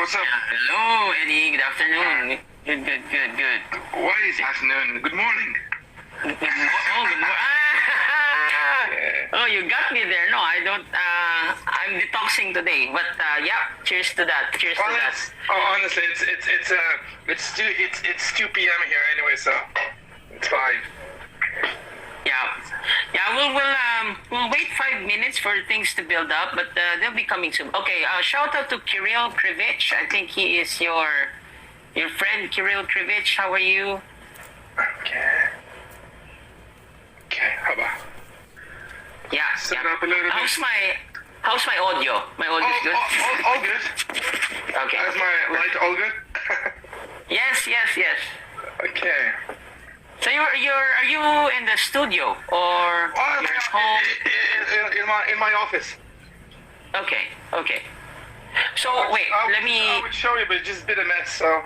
what's up? Hello, Eddie. Good afternoon. Good. Why is afternoon? Good morning. Good morning. Oh, you got me there. No, I don't. I'm detoxing today, but yeah. Cheers to that. Cheers to that. Honestly, it's 2 p.m. here anyway, so it's fine. Yeah. We'll wait 5 minutes for things to build up, but they'll be coming soon. Okay. Shout out to Kirill Krivich. I think he is your friend, Kirill Krivich. How are you? Okay. How about? Yeah. Set up a little bit. How's my audio? My audio's good. All good. Okay. How's my light? All good. Yes. Okay. So are you in the studio or you're at home? In my office. Okay. So wait, I would show you, but it's just a bit of mess. So.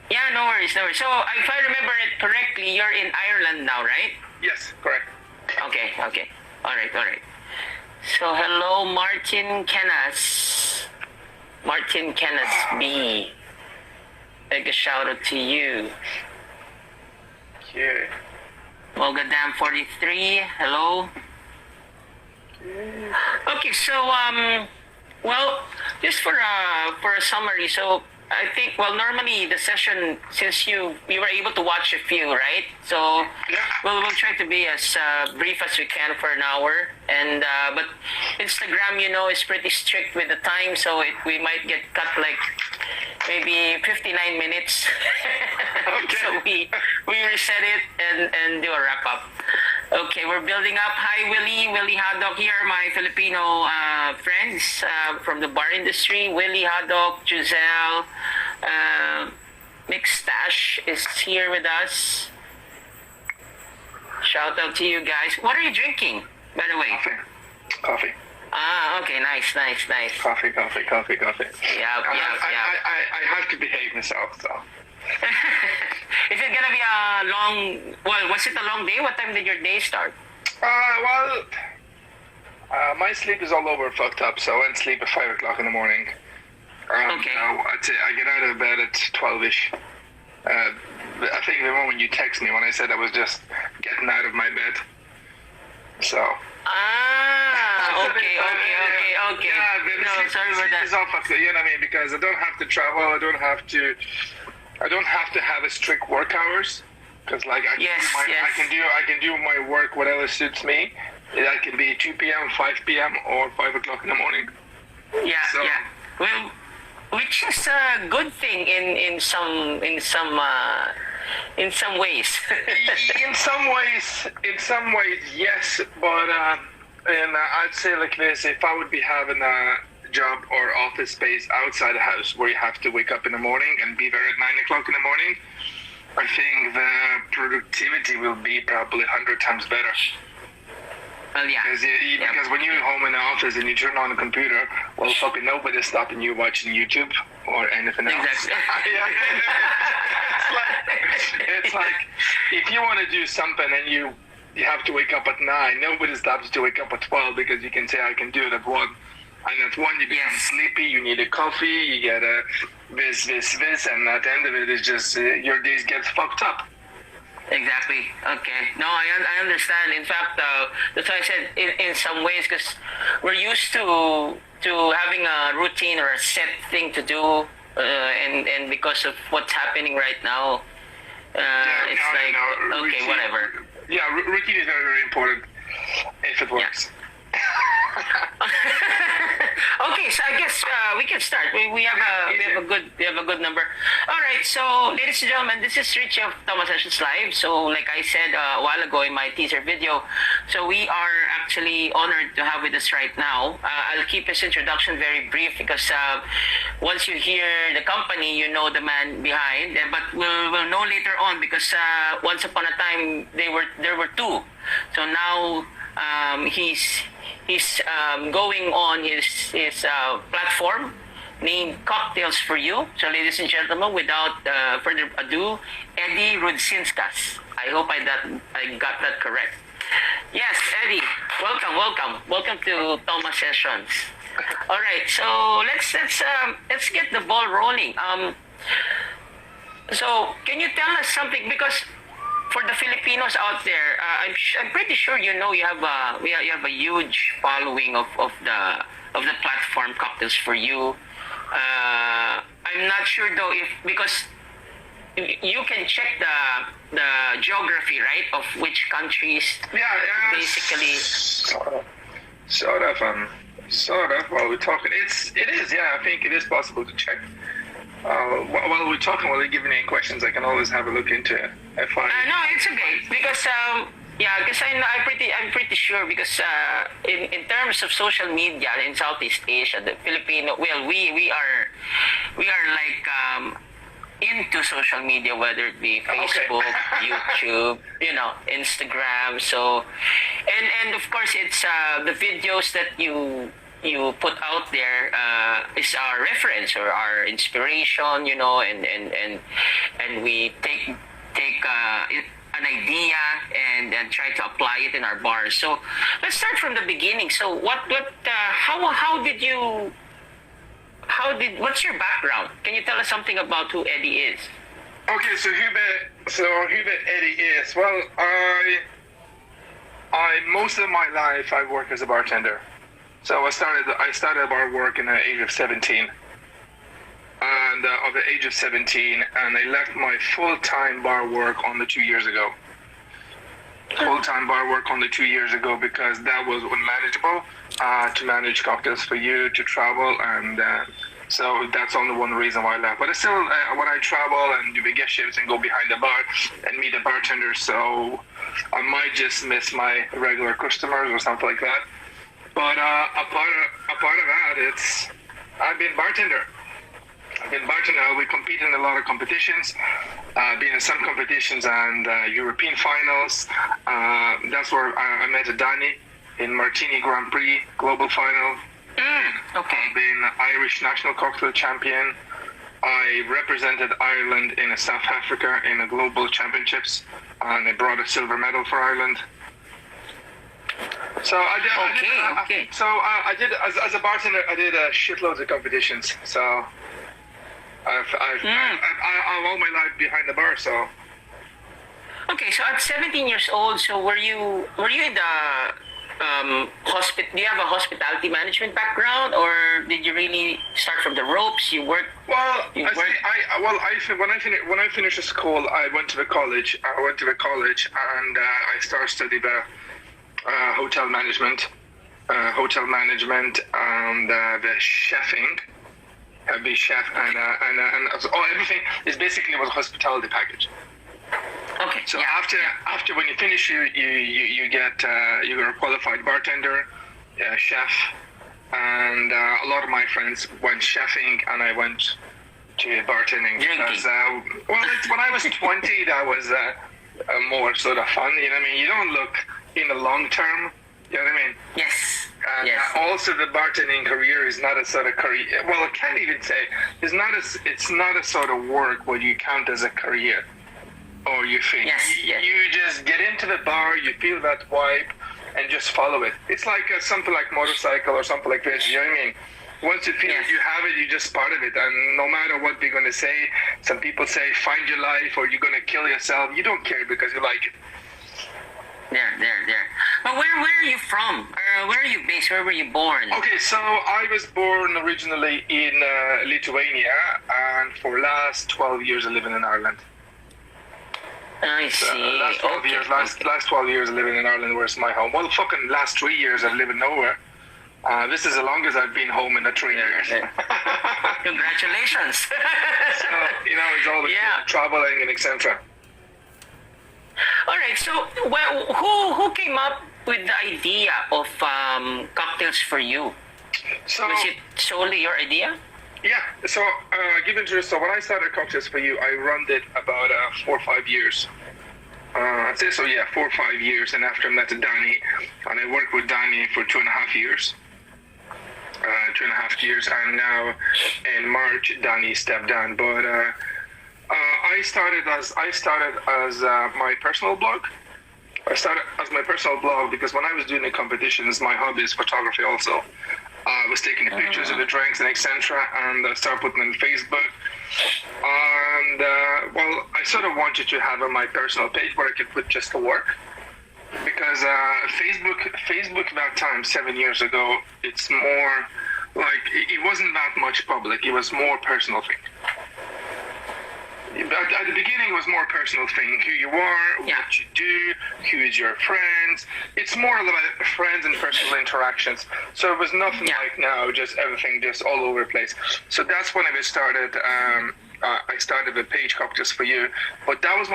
Yeah, no worries. So if I remember it correctly, you're in Ireland now, right? Yes, correct. Okay. All right. So hello, Martin Kennas. Martin Kennas B. Like a shout out to you. Yeah. Mogadam 43. Hello. Okay, so well, just for a summary. So I think, well, normally the session, since you were able to watch a few, right? So we'll try to be as brief as we can for an hour. And but Instagram, is pretty strict with the time, so we might get cut like maybe 59 minutes. Okay. So we reset it and do a wrap up. Okay, we're building up. Hi, Willie Haddock here, my Filipino friends from the bar industry. Willie Haddock, Giselle, Mick Stash is here with us. Shout out to you guys. What are you drinking, by the way? Coffee. Okay, nice. Coffee. Yeah. I have to behave myself, so. Is it gonna be a long? Well, was it a long day? What time did your day start? My sleep is all over fucked up, so I went to sleep at 5 o'clock in the morning. Okay. I'd say I get out of bed at 12ish. I think the moment you text me when I said I was just getting out of my bed. So. Okay. Yeah, No, sorry about that. It's all fucked up, you know what I mean? Because I don't have to travel. I don't have to have a strict work hours. Because I can do my work whatever suits me. That can be 2 p.m., 5 p.m., or 5 o'clock in the morning. Yeah. Well, which is a good thing in some ways. In some ways, yes, but and I'd say like this: if I would be having a job or office space outside the house where you have to wake up in the morning and be there at 9 o'clock in the morning, I think the productivity will be probably 100 times better. Well, yeah. Because when you're home in the office and you turn on the computer, well, fucking nobody's stopping you watching YouTube or anything else. Exactly. It's like if you want to do something and you have to wake up at 9, nobody stops you to wake up at 12 because you can say I can do it at 1. And at 1 you become sleepy, you need a coffee, you get a this, and at the end of it is just your days get fucked up. Exactly. Okay. No, I understand. In fact, that's why I said in some ways, because we're used to having a routine or a set thing to do, and because of what's happening right now, okay, routine, whatever. Yeah, routine is very, very important if it works. Okay, so I guess we can start. We have a good number. All right, so ladies and gentlemen, this is Richie of Thomas Sessions Live. So like I said a while ago in my teaser video, so we are actually honored to have with us right now. I'll keep this introduction very brief because once you hear the company, you know the man behind. But we'll know later on because once upon a time there were two. So now he's going on his platform named Cocktails for You. So ladies and gentlemen, without further ado, Eddie Rudzinskas. I hope I got that correct. Yes, Eddie, welcome to Thomas Sessions. All right, so let's get the ball rolling. So can you tell us something, because for the Filipinos out there, I'm pretty sure you know you have a huge following of the platform Cocktails for You. I'm not sure though if, because you can check the geography, right, of which countries Yeah, basically. Sort of. While we're talking, it is. Yeah, I think it is possible to check. While we're talking, while you're giving any questions, I can always have a look into it. If I No, it's okay because yeah, because I'm pretty sure, because in terms of social media in Southeast Asia, the Filipino, well, we are like into social media, whether it be Facebook, YouTube, Instagram. So, and of course, it's the videos that you put out there is our reference or our inspiration, and we take an idea and try to apply it in our bars. So let's start from the beginning. So what's your background? Can you tell us something about who Eddie is? Okay, so who that Eddie is? Well, I most of my life I worked as a bartender. So I started bar work in the age of 17. And of the age of 17, and I left my full-time bar work only 2 years ago. Full-time bar work only 2 years ago because that was unmanageable to manage Cocktails for You, to travel, and so that's only one reason why I left. But I still, when I travel and do big guest shifts and go behind the bar and meet the bartenders, so I might just miss my regular customers or something like that. But a part of that, I've been bartender. We compete in a lot of competitions, been in some competitions and European finals. That's where I met Danny in Martini Grand Prix Global Final. Okay. I've been Irish National Cocktail Champion. I represented Ireland in South Africa in the Global Championships, and I brought a silver medal for Ireland. So I did as a bartender. I did shitloads of competitions. So I'm all my life behind the bar. So Okay, so at 17 years old, so were you in the do you have a hospitality management background, or did you really start from the ropes? You worked. Well, when I finished school, I went to the college. And I started studying hotel management, and the chefing. Be chef and everything is basically was a hospitality package. Okay. So yeah. after when you finish, you get you're a qualified bartender, chef, and a lot of my friends went chefing, and I went to bartending because when I was 20, that was more sort of fun. You know what I mean? You don't look in the long term. You know what I mean? Yes. And yes. Also, the bartending career is not a sort of career. Well, I can't even say it's not a sort of work where you count as a career, or you think. Yes. You just get into the bar, you feel that vibe, and just follow it. It's like something like motorcycle or something like this. You know what I mean? Once you feel that you have it, you're just part of it. And no matter what they're gonna say, some people say find your life or you're gonna kill yourself. You don't care because you like it. There. But where are you from? Where are you based? Where were you born? Okay, so I was born originally in Lithuania, and for last 12 years I live in Ireland. I see. Last 12 years. Last 12 years living in Ireland, where's my home? Well, fucking last 3 years I've lived nowhere. This is the longest I've been home in the 3 years. Congratulations. So, it's all traveling and etc. All right. So, who came up with the idea of Cocktails for You? So, was it solely your idea? Yeah. So, so when I started Cocktails for You, I run it about 4 or 5 years. I'd say so. Yeah, 4 or 5 years, and after I met Danny, and I worked with Danny for 2.5 years. 2.5 years, and now in March, Danny stepped down. But I started as my personal blog. I started as my personal blog because when I was doing the competitions, my hobby is photography also. I was taking the pictures of the drinks and etc. And I started putting them on Facebook. And well, I sort of wanted to have my personal page where I could put just the work, because Facebook that time 7 years ago, it's more like it wasn't that much public. It was more personal thing. At the beginning, it was more personal thing. Who you are, what you do, who is your friends. It's more about friends and personal interactions. So it was nothing like now, just everything just all over the place. So that's when I started. I started the page Cocktails for You, but that was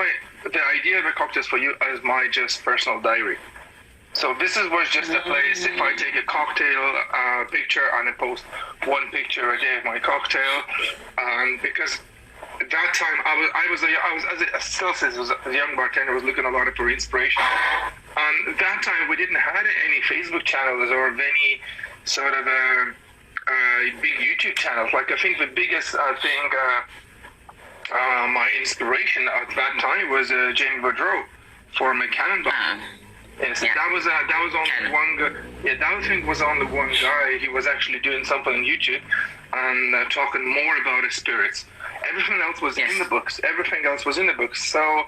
the idea of a Cocktails for You as my just personal diary. So this was just a place. If I take a cocktail picture and I post one picture a day of my cocktail, because at that time, I still says as a young bartender, was looking a lot for inspiration. And at that time, we didn't have any Facebook channels or any sort of big YouTube channels. Like I think the biggest my inspiration at that time was Jamie Boudreau for McCann. Yes, that was only one guy. Yeah, that thing was only one guy. He was actually doing something on YouTube and talking more about his spirits. Everything else was in the books. Everything else was in the books. So,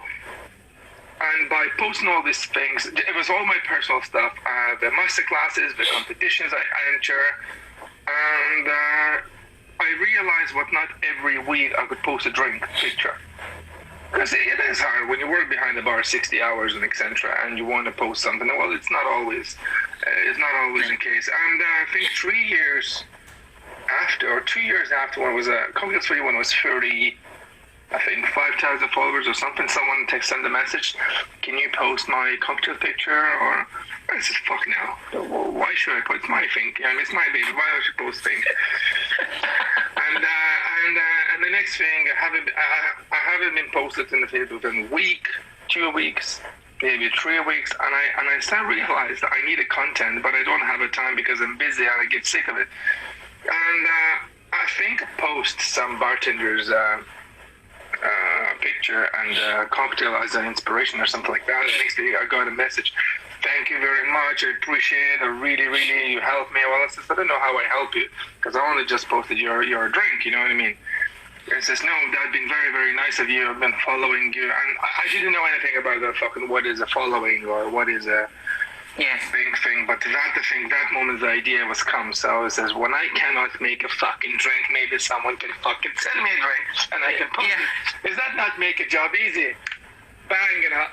and by posting all these things, it was all my personal stuff. The master classes, the competitions I enter, and I realized what not every week I could post a drink picture. Because it is hard when you work behind the bar 60 hours and etc. and you want to post something. Well, it's not always the case. And I think 3 years after, or 2 years after, when it was Cocktails for You, when it was 30, I think 5,000 followers or something, someone sent a message, can you post my cocktail picture? Or I said, fuck no. Why should I put my thing? I mean, it's my baby. Why should I post things? And the next thing, I haven't been posted in the Facebook in a week, 2 weeks, maybe 3 weeks, and I started realize that I needed content, but I don't have the time because I'm busy and I get sick of it. And I think post some bartenders picture and cocktail as an inspiration or something like that. The next day I got a message. Thank you very much. I appreciate it. Really, you helped me. Well, I said, I don't know how I help you because I only just posted your drink. You know what I mean? It says, no, that's been very, very nice of you. I've been following you. And I didn't know anything about the fucking what is a following or what is a thing. But that moment the idea was come. So it says, when I cannot make a fucking drink, maybe someone can fucking send me a drink and I can post it. Does that not make a job easy? Bang, and an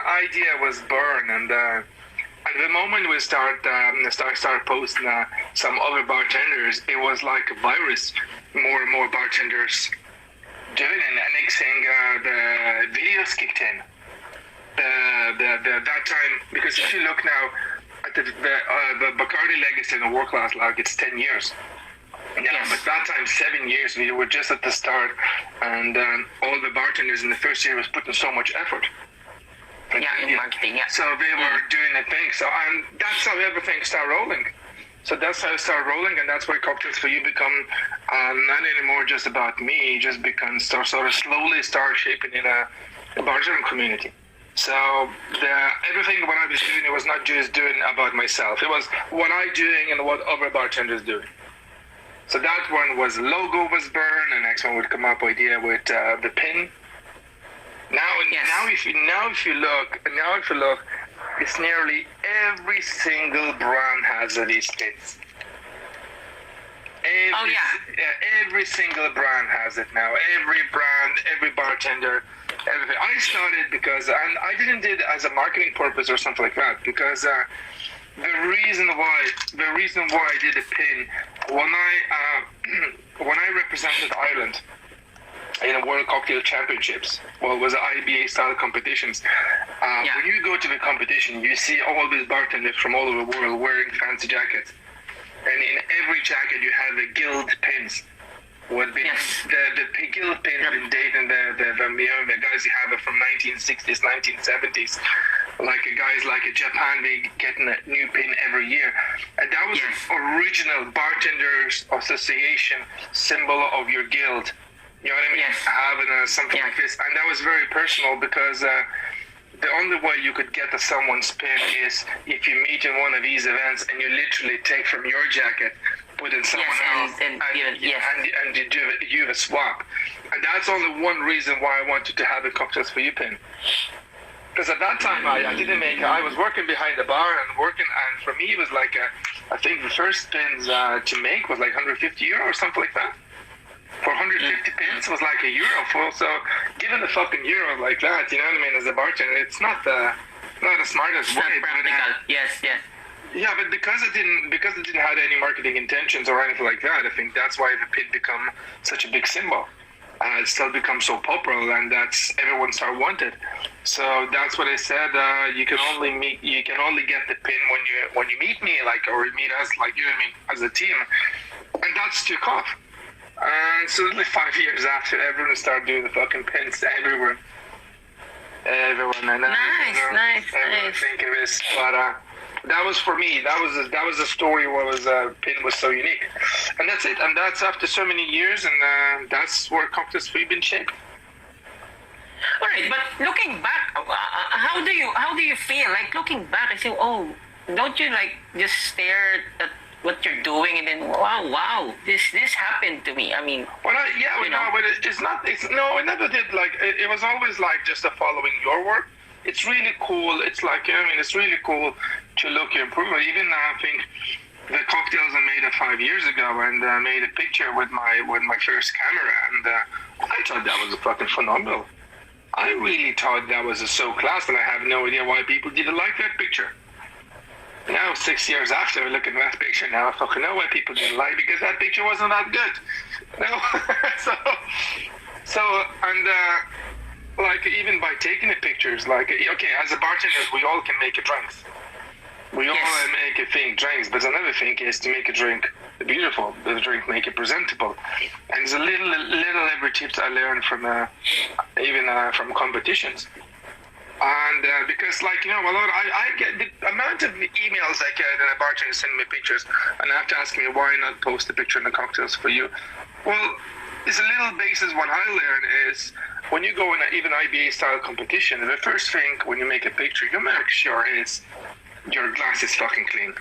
idea was born, and the moment we start posting some other bartenders, it was like a virus. More and more bartenders doing it, and next thing the videos kicked in. That time, because if you look now at the Bacardi legacy in the world class log, it's 10 years. Yeah, but that time, 7 years, we were just at the start, and all the bartenders in the first year was putting so much effort. In marketing, So they were doing the thing. So, and that's how everything started rolling. So that's how it started rolling, and that's why Cocktails for You become not anymore just about me, just become sort of slowly start shaping in a bartending community. So everything what I was doing, it was not just doing about myself. It was what I doing and what other bartenders doing. So that one was logo was burned, and next one would come up idea with the pin. Now if you look, it's nearly every single brand has these pins. Every single brand has it now. Every brand, every bartender, everything. I started because, and I didn't do it as a marketing purpose or something like that, because the reason why I did a pin, when I represented Ireland in the World Cocktail Championships, well, it was IBA style competitions. When you go to the competition, you see all these bartenders from all over the world wearing fancy jackets, and in every jacket you have the guild pins. Would be the guild pins been dating the guys you have it from 1960s, 1970s. Like guys like Japan, they getting a new pin every year, and that was the original Bartenders Association symbol of your guild. You know what I mean? Having something like this, and that was very personal because the only way you could get to someone's pin is if you meet in one of these events and you literally take from your jacket, put in someone else, and you have a swap. And that's only one reason why I wanted to have a Cocktails for You pin. Because at that time I didn't make. I was working behind the bar and for me it was like I think the first pins to make was like €150 or something like that. For 150 pins was like €1 so given the fucking euro like that, you know what I mean, as a bartender, it's not the smartest way. Practical. Yes. Yeah, but because it didn't have any marketing intentions or anything like that, I think that's why the pin become such a big symbol. It still becomes so popular, and that's everyone start wanted. So that's what I said. You can only get the pin when you meet me, like, or you meet us, like, you know what I mean, as a team, and that's took off. And suddenly 5 years after, everyone started doing the fucking pins everywhere. Everyone, and nice. thinking this, but that was for me. That was a story where pin was so unique, and that's it. And that's after so many years, and that's where Cocktails for You been shaped. All right, but looking back, how do you feel? Like looking back, I say, oh, don't you like just stare at what you're doing and then wow, this happened to me? I mean, well, but it's not. No, it never did. Like it was always like just following your work. It's really cool. It's like, you know, I mean, it's really cool to look your improvement. Even I think the cocktails I made 5 years ago, and made a picture with my first camera, and I thought that was fucking phenomenal. I really thought that was so class, and I have no idea why people didn't like that picture. Now, 6 years after, I look at that picture now, I fucking know why people didn't like it, because that picture wasn't that good. No, like, even by taking the pictures, like, okay, as a bartender, we all can make a drinks. We all make a thing drinks, but another thing is to make a drink beautiful, the drink make it presentable. And there's a little every tips I learned from from competitions. And because, like, you know, I get the amount of emails I get, and a bartender send me pictures, and after asking me why not post a picture in the Cocktails for You. Well, it's a little basis. What I learned is when you go in even IBA style competition, the first thing when you make a picture, you make sure is your glass is fucking clean.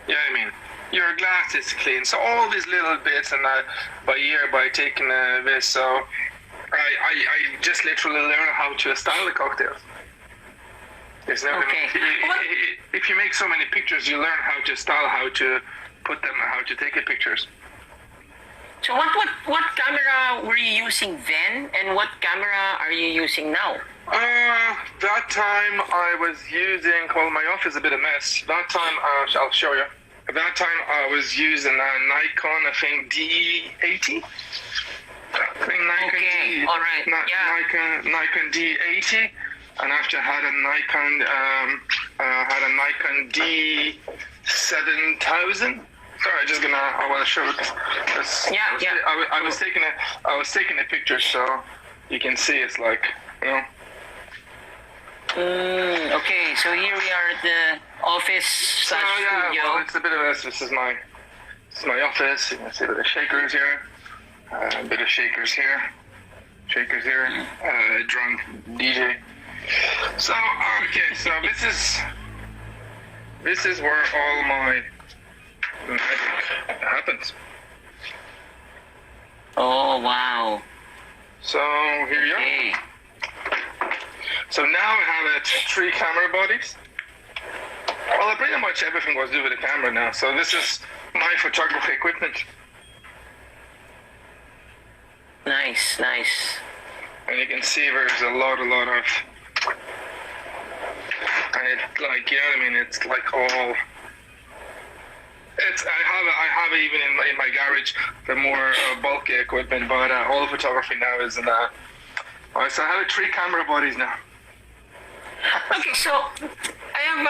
You know what I mean? Your glass is clean. So all these little bits, and by taking this, so I just literally learned how to style the cocktails. There's no if you make so many pictures, you learn how to style, how to put them, how to take the pictures. So what camera were you using then, and what camera are you using now? That time I was using, well, my office is a bit of a mess. That time, I'll show you. At that time I was using a Nikon, I think D80. I think Nikon all right. Nikon D80, and after I had a Nikon D7000. Sorry, I want to show it. I was taking a picture, so you can see it's like, you know. Okay, so here we are at the office studio. Well, it's a bit of a. This is my office. You can see a bit of shakers here, a bit of shakers here, drunk DJ. So okay, so this is where all my magic happens. Oh wow! So here you are. So now I have 3 camera bodies. Well, pretty much everything was to do with the camera now. So this is my photography equipment. Nice. And you can see there's a lot of, and it's like, you know what I mean? It's like all. I have even in my garage the more bulky equipment, but all the photography now is in that. Alright, so I have 3 camera bodies now. Okay, so I have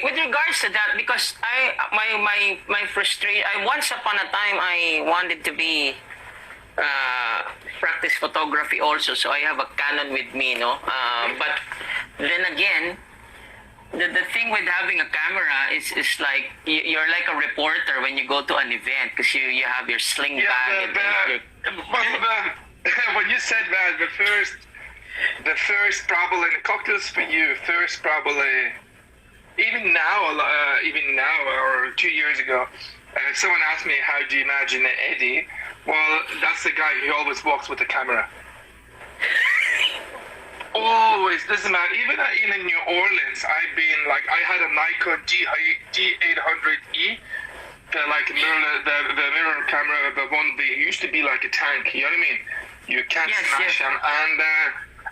with regards to that, because my frustration. Once upon a time I wanted to be practice photography also, so I have a Canon with me, no. But then again, the thing with having a camera is like you're like a reporter when you go to an event, because you have your sling bag. When you said that, the The first probably the cocktails for you. First probably even now or 2 years ago, someone asked me how do you imagine Eddie. Well, that's the guy who always walks with the camera. Always, doesn't matter. Even in New Orleans, I've been like, I had a Nikon D800E, the mirror camera, the one that used to be like a tank. You know what I mean? You can't smash them. And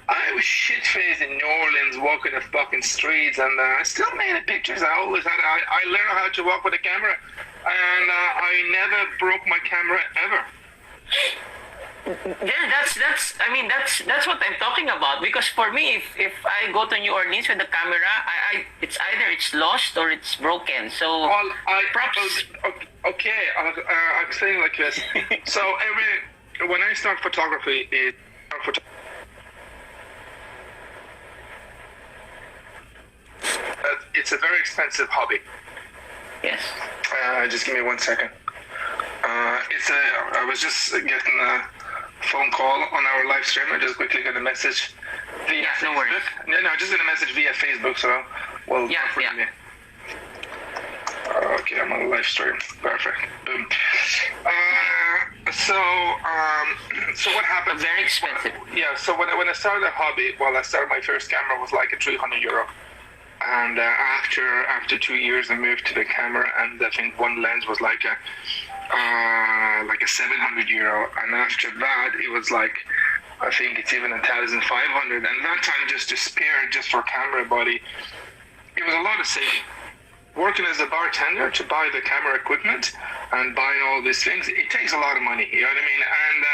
I was shit faced in New Orleans, walking the fucking streets, and I still made the pictures. I always had. I learned how to walk with a camera, and I never broke my camera ever. That's what I'm talking about, because for me, if I go to New Orleans with the camera, it's either it's lost or it's broken. So well, props. Okay, I'm saying like this. So when I start photography, it's a very expensive hobby. Yes. Just give me 1 second. I was just getting a phone call on our live stream. I just quickly got a message via Facebook. No worries. No, just got a message via Facebook. So, well, yeah. Okay, I'm on a live stream. Perfect. Boom. So what happened? Very expensive. Yeah. So when I started the hobby, I started my first camera was like a €300. And after 2 years, I moved to the camera, and I think one lens was like a €700. And after that, it was like, I think it's even 1,500. And that time, just to spare just for camera body, it was a lot of saving. Working as a bartender to buy the camera equipment and buying all these things, it takes a lot of money. You know what I mean? And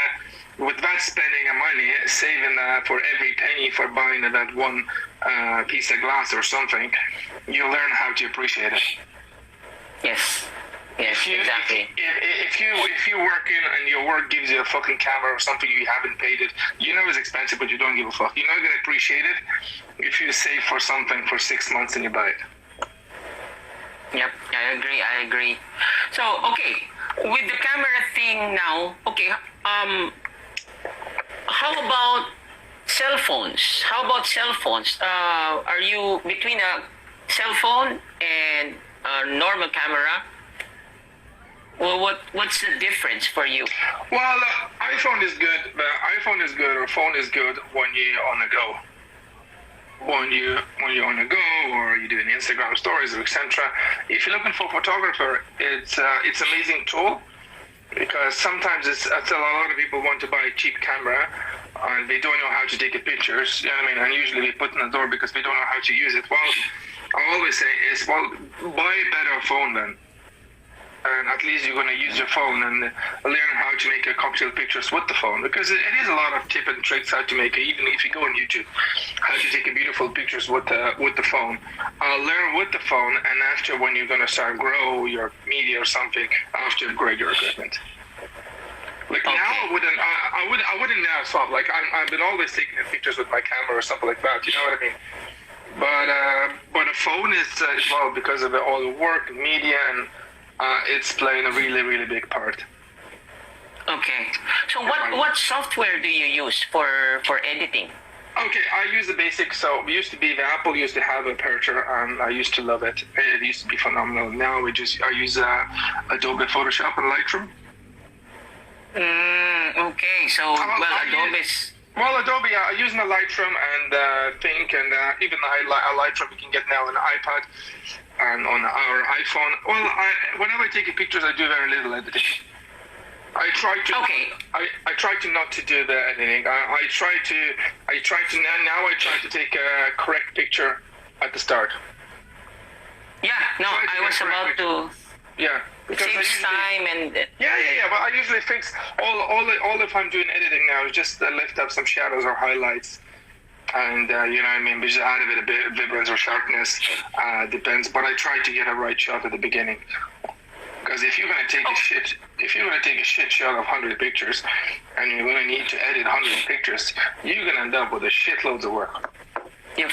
with that spending of money, saving for every penny for buying that one piece of glass or something, you learn how to appreciate it. Yes. Yes, exactly. If you work in and your work gives you a fucking camera or something, you haven't paid it, you know it's expensive, but you don't give a fuck. You're not going to appreciate it if you save for something for 6 months and you buy it. Yep, I agree. So, okay, with the camera thing now, okay, how about cell phones? Are you between a cell phone and a normal camera? Well, what's the difference for you? Well, iPhone is good. Or phone is good when you're on the go. When you're on the go, or you're doing Instagram stories, etc. If you're looking for a photographer, it's amazing tool, because sometimes it's a lot of people want to buy a cheap camera and they don't know how to take a pictures. You know what I mean? And usually we put in the door because we don't know how to use it. Well, I always say is, buy a better phone then. And at least you're going to use your phone and learn how to make a cocktail pictures with the phone, because it is a lot of tip and tricks how to make it. Even if you go on YouTube, how to take a beautiful pictures with the phone. Learn with the phone, and after, when you're going to start grow your media or something, after upgrade your equipment. Like okay. Now, I wouldn't now swap. Like I've been always taking pictures with my camera or something like that. You know what I mean? But a phone is well, because of all the work, media, and it's playing a really, really big part. Okay. So what software do you use for editing? Okay, I use the basic. So we used to be, the Apple used to have Aperture, and I used to love it. It used to be phenomenal. Now I use Adobe Photoshop and Lightroom. Okay, so Adobe's... Adobe, I use my Lightroom and Think, and even Lightroom you can get now on the iPad and on our iPhone. Well, whenever I take pictures, I do very little editing. I try to not to do the editing. I try to take a correct picture at the start. Yeah, no, I was about to... Yeah. It saves time and... Yeah. But I usually fix all if I'm doing editing now is just lift up some shadows or highlights, and you know what I mean. Just add a bit of vibrance or sharpness, depends. But I try to get a right shot at the beginning, because if you're gonna take a shit shot of 100 pictures, and you're gonna need to edit 100 pictures, you're gonna end up with a shitloads of work. Yep.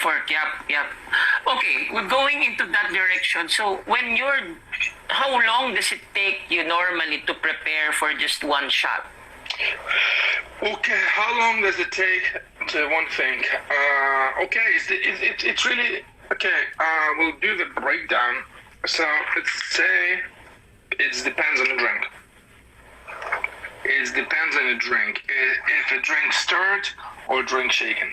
Okay, we're going into that direction. So how long does it take you normally to prepare for just one shot? Okay, how long does it take? one thing. Okay, it's really okay. We'll do the breakdown. So let's say it depends on the drink. It depends on the drink. If a drink stirred or drink shaken.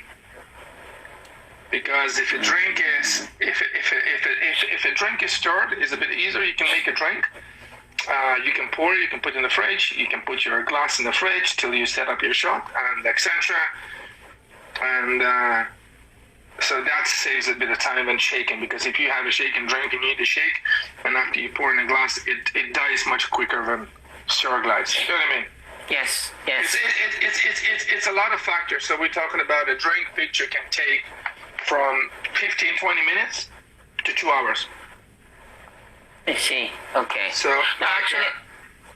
Because if a drink is if a drink is stirred, it's a bit easier. You can make a drink. You can pour, you can put in the fridge, you can put your glass in the fridge till you set up your shot and etc. And so that saves a bit of time when shaking, because if you have a shaken drink, you need to shake, and after you pour in a glass, it dies much quicker than stir glass. You know what I mean? Yes, yes. It's a lot of factors. So we're talking about a drink picture can take from 15-20 minutes to 2 hours. I see. Okay. So No, actually,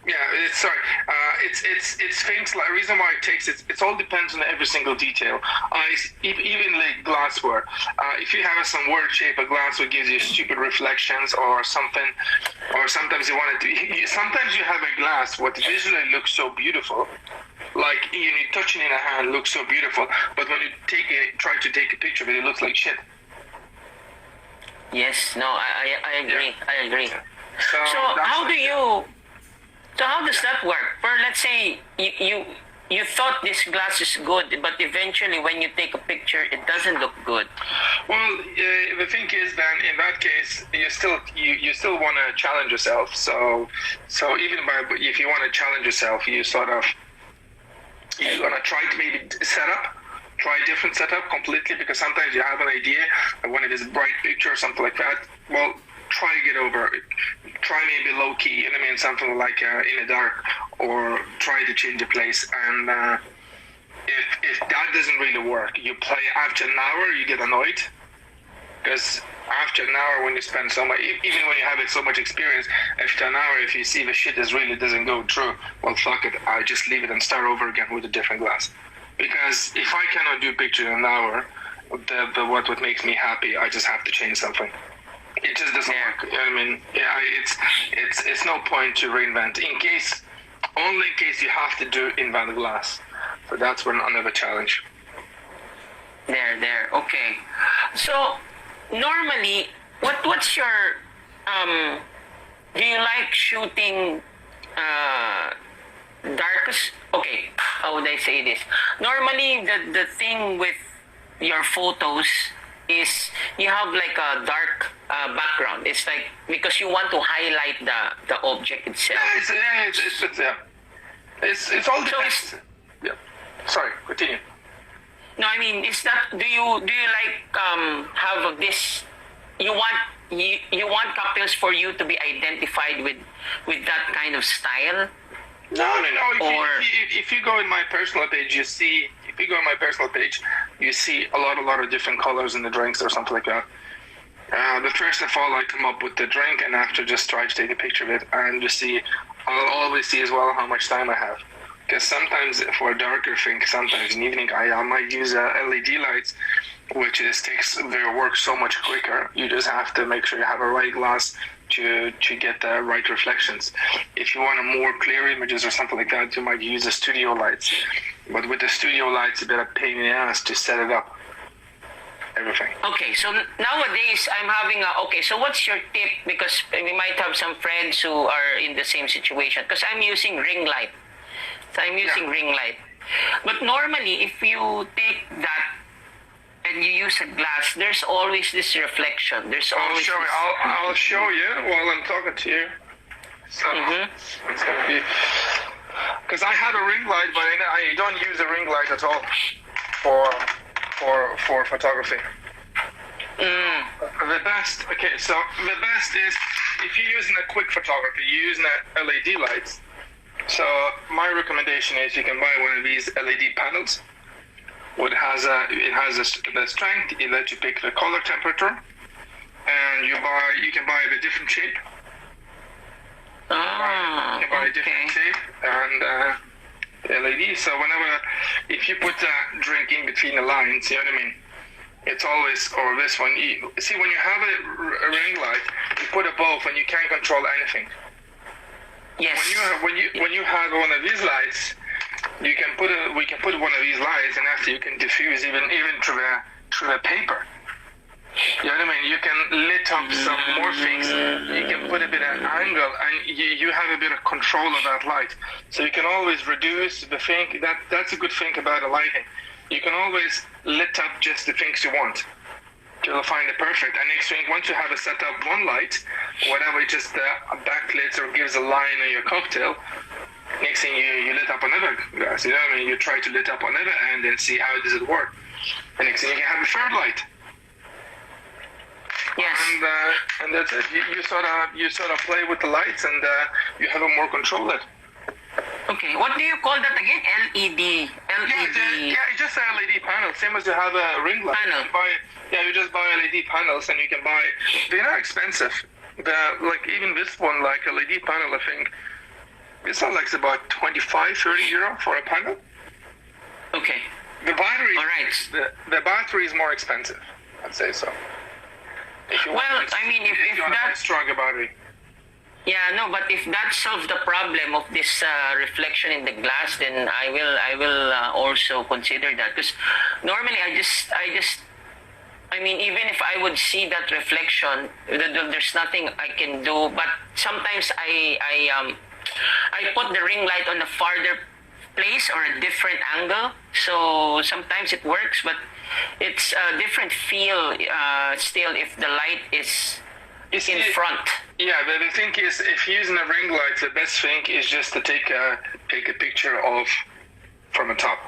it's things like reason why it takes it all depends on every single detail. Even like glassware. If you have some weird shape of glassware gives you stupid reflections or something, or sometimes you want to. Sometimes you have a glass what visually looks so beautiful, like you touch it in a hand looks so beautiful, but when you try to take a picture of it, it looks like shit. yes. No, I agree. Yeah. I agree. So So that's how do like- you? So how does that work? For let's say you thought this glass is good, but eventually when you take a picture, it doesn't look good. Well, the thing is, then in that case, you still want to challenge yourself. So even if you want to challenge yourself, you're gonna try to maybe try a different setup completely, because sometimes you have an idea and when it is a bright picture or something like that, well, try to get over it. Try maybe low key, you know what I mean, something like in the dark, or try to change the place. And if that doesn't really work, you play after an hour, you get annoyed, because after an hour when you spend so much, even when you have so much experience, after an hour, if you see the shit doesn't go through, well, fuck it, I just leave it and start over again with a different glass. Because if I cannot do picture in an hour, what makes me happy, I just have to change something. It just doesn't work. You know what I mean? Yeah, it's no point to reinvent. Only in case you have to invent glass. So that's another challenge. There. Okay. So normally, what's your do you like shooting darkest? Okay, how would I say this? Normally, the thing with your photos is you have like a dark background. It's like because you want to highlight the object itself. It's all So depends. Yeah. Sorry, continue. No, I mean, is that do you like have this? You want cocktails for you to be identified with that kind of style? No. Or- If you go in my personal page, you see. If you go on my personal page, you see a lot of different colors in the drinks or something like that. But first of all, I come up with the drink, and after just try to take a picture of it, and just see. I'll always see as well how much time I have. Because sometimes for a darker thing, sometimes in the evening I might use LED lights, which takes their work so much quicker. You just have to make sure you have a right glass to get the right reflections. If you want a more clear images or something like that, you might use the studio lights. But with the studio lights, a bit of pain in the ass to set it up. Everything. Okay, so nowadays I'm having okay, so what's your tip? Because we might have some friends who are in the same situation. Because I'm using ring light. So I'm using ring light. But normally, if you take that and you use a glass, there's always this reflection. There's always I'll show you while I'm talking to you. So it's gonna be because I have a ring light, but I don't use a ring light at all for photography. The best is if you're using a quick photography, you're using LED lights. So my recommendation is you can buy one of these LED panels. It has the strength. It lets you pick the color temperature, and you can buy the different shape. You can buy a different shape and LED. So if you put a drink in between the lines, you know what I mean? It's always, or this one. See, when you have a ring light, you put it both, and you can't control anything. Yes. When you have one of these lights, we can put one of these lights, and after you can diffuse even through the paper. You know what I mean? You can lit up some more things. You can put a bit of angle, and you have a bit of control of that light. So you can always reduce the thing. That's a good thing about the lighting. You can always lit up just the things you want. You'll find it perfect. And next thing, once you have a set up one light, whatever, just backlit or gives a line on your cocktail. Next thing you lit up another glass. You know what I mean? You try to lit up another end and see how does it work. And next thing you can have a third light. Yes. And that's it. You sort of play with the lights, and you have a more control it. Okay. What do you call that again? LED. It's just an LED panel, same as you have a ring light. Panel. You just buy LED panels, and you can buy. They're not expensive. Like even this one, like a LED panel, I think it's like about 25-30 euro for a panel. Okay. The battery. All right. The battery is more expensive. I'd say so. If you want that stronger battery. Yeah, no, but if that solves the problem of this reflection in the glass, then I will also consider that. Because normally I mean, even if I would see that reflection, there's nothing I can do. But sometimes I put the ring light on a farther place or a different angle, so sometimes it works, but it's a different feel still if the light is in front. Yeah, but the thing is, if you're using a ring light, the best thing is just to take a picture of from the top.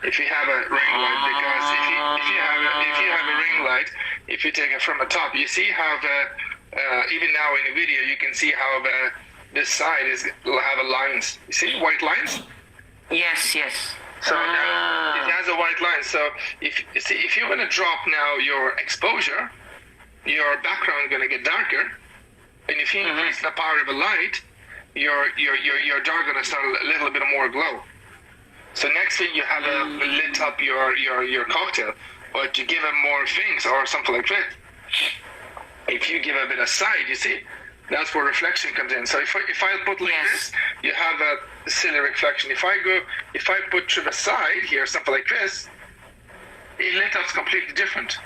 If you have a ring light, because if you have a ring light, if you take it from the top, you see how even now in the video you can see how this side will have a lines. You see white lines? Yes. So it has a white line. So if you're going to drop now your exposure, your background is going to get darker, and if you increase the power of the light, your dark going to start a little bit more glow. So next thing you have lit up your cocktail, but you give it more things or something like that. If you give a bit of side, you see, that's where reflection comes in. So if I put like this, you have a silly reflection. If I put to the side here, something like this, it lit up completely different.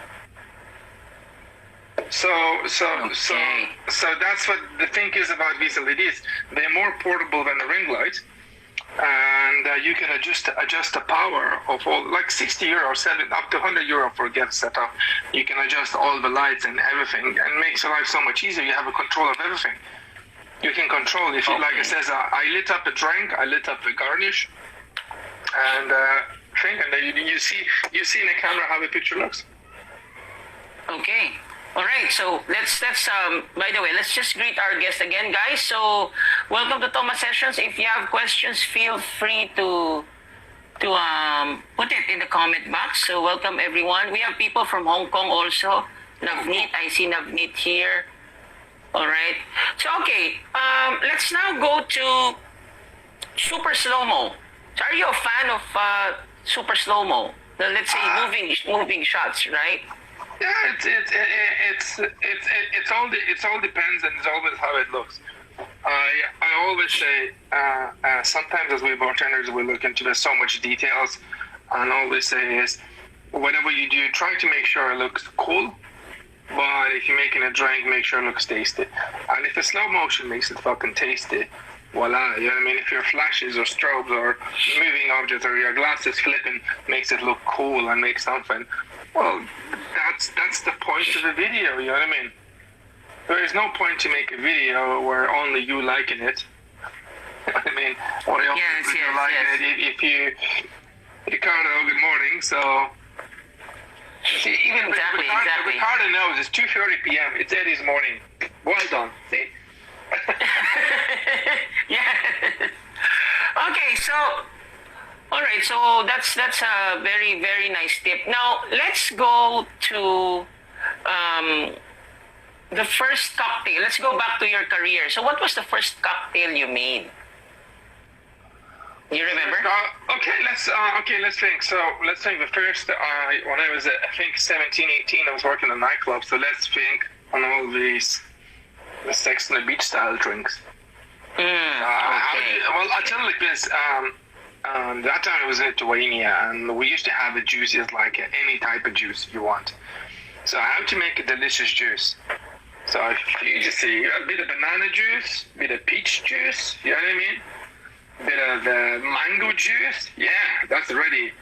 So that's what the thing is about these LEDs. They're more portable than the ring light, and you can adjust the power of all, like 60 euro, up to 100 euro for a get setup. You can adjust all the lights and everything, and makes your life so much easier. You have a control of everything. You can control, if you like it says, I lit up a drink, I lit up the garnish, and then you see in the camera how the picture looks. Okay. All right, so let's by the way, let's just greet our guest again, guys. So welcome to Thomas Sessions. If you have questions, feel free to put it in the comment box. So welcome everyone. We have people from Hong Kong also. Navneet, I see Navneet here. All right. So okay, let's now go to super slow-mo. So are you a fan of super slow-mo? Let's say moving shots, right? Yeah, it all depends, and it's always how it looks. I always say sometimes as we bartenders we look into so much details, and always say is whatever you do, try to make sure it looks cool. But if you're making a drink, make sure it looks tasty. And if the slow motion makes it fucking tasty, voila, you know what I mean? If your flashes or strobes or moving objects or your glasses flipping makes it look cool and makes something, well, that's the point of the video, you know what I mean? There is no point to make a video where only you liking it. You know what I mean? Or only you liking it. If you, Ricardo, good morning, so... See, even Ricardo knows it's 2:30 p.m. It's Eddie's morning. Well done. See? Yeah. Okay, so all right, so that's a very, very nice tip. Now let's go to the first cocktail. Let's go back to your career. So what was the first cocktail you made? You remember? Let's think. So let's think. The first, when I was, I think 17, 18, I was working in a nightclub. So let's think on all the Sex on the Beach style drinks. Okay. Well, I'll tell you like this. That time I was in Lithuania, and we used to have the juices like any type of juice you want. So how to make a delicious juice? So you just see a bit of banana juice, a bit of peach juice, you know what I mean? A bit of mango juice, yeah, that's already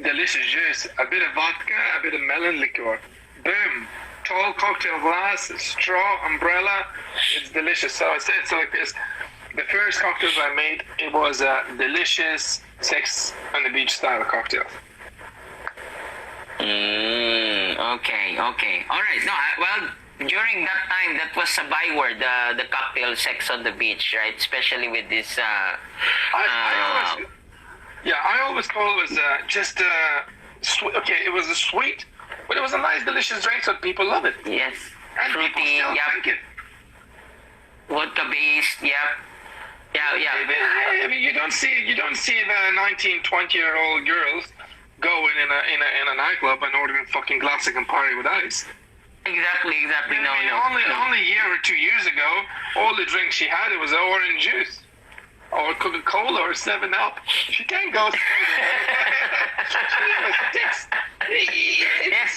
delicious juice. A bit of vodka, a bit of melon liqueur. Boom. Tall cocktail glass, straw, umbrella. It's delicious. So I said it's like this. The first cocktails I made, it was a delicious sex on the beach style cocktail. Okay. All right. No, well, during that time, that was a byword, the cocktail sex on the beach, right? Especially with this. I always thought it was just sweet. Okay, it was a sweet, but it was a nice, delicious drink, so people love it. Yes. And people Fruity, still yep. drink it. Vodka based, yep. Yeah. I mean, you don't see the 19, 20-year-old girls going in a nightclub and ordering fucking glass of Campari with ice. Exactly. No. Only a year or 2 years ago, all the drinks she had, it was orange juice or Coca-Cola or 7-Up. She can't go straight Yes.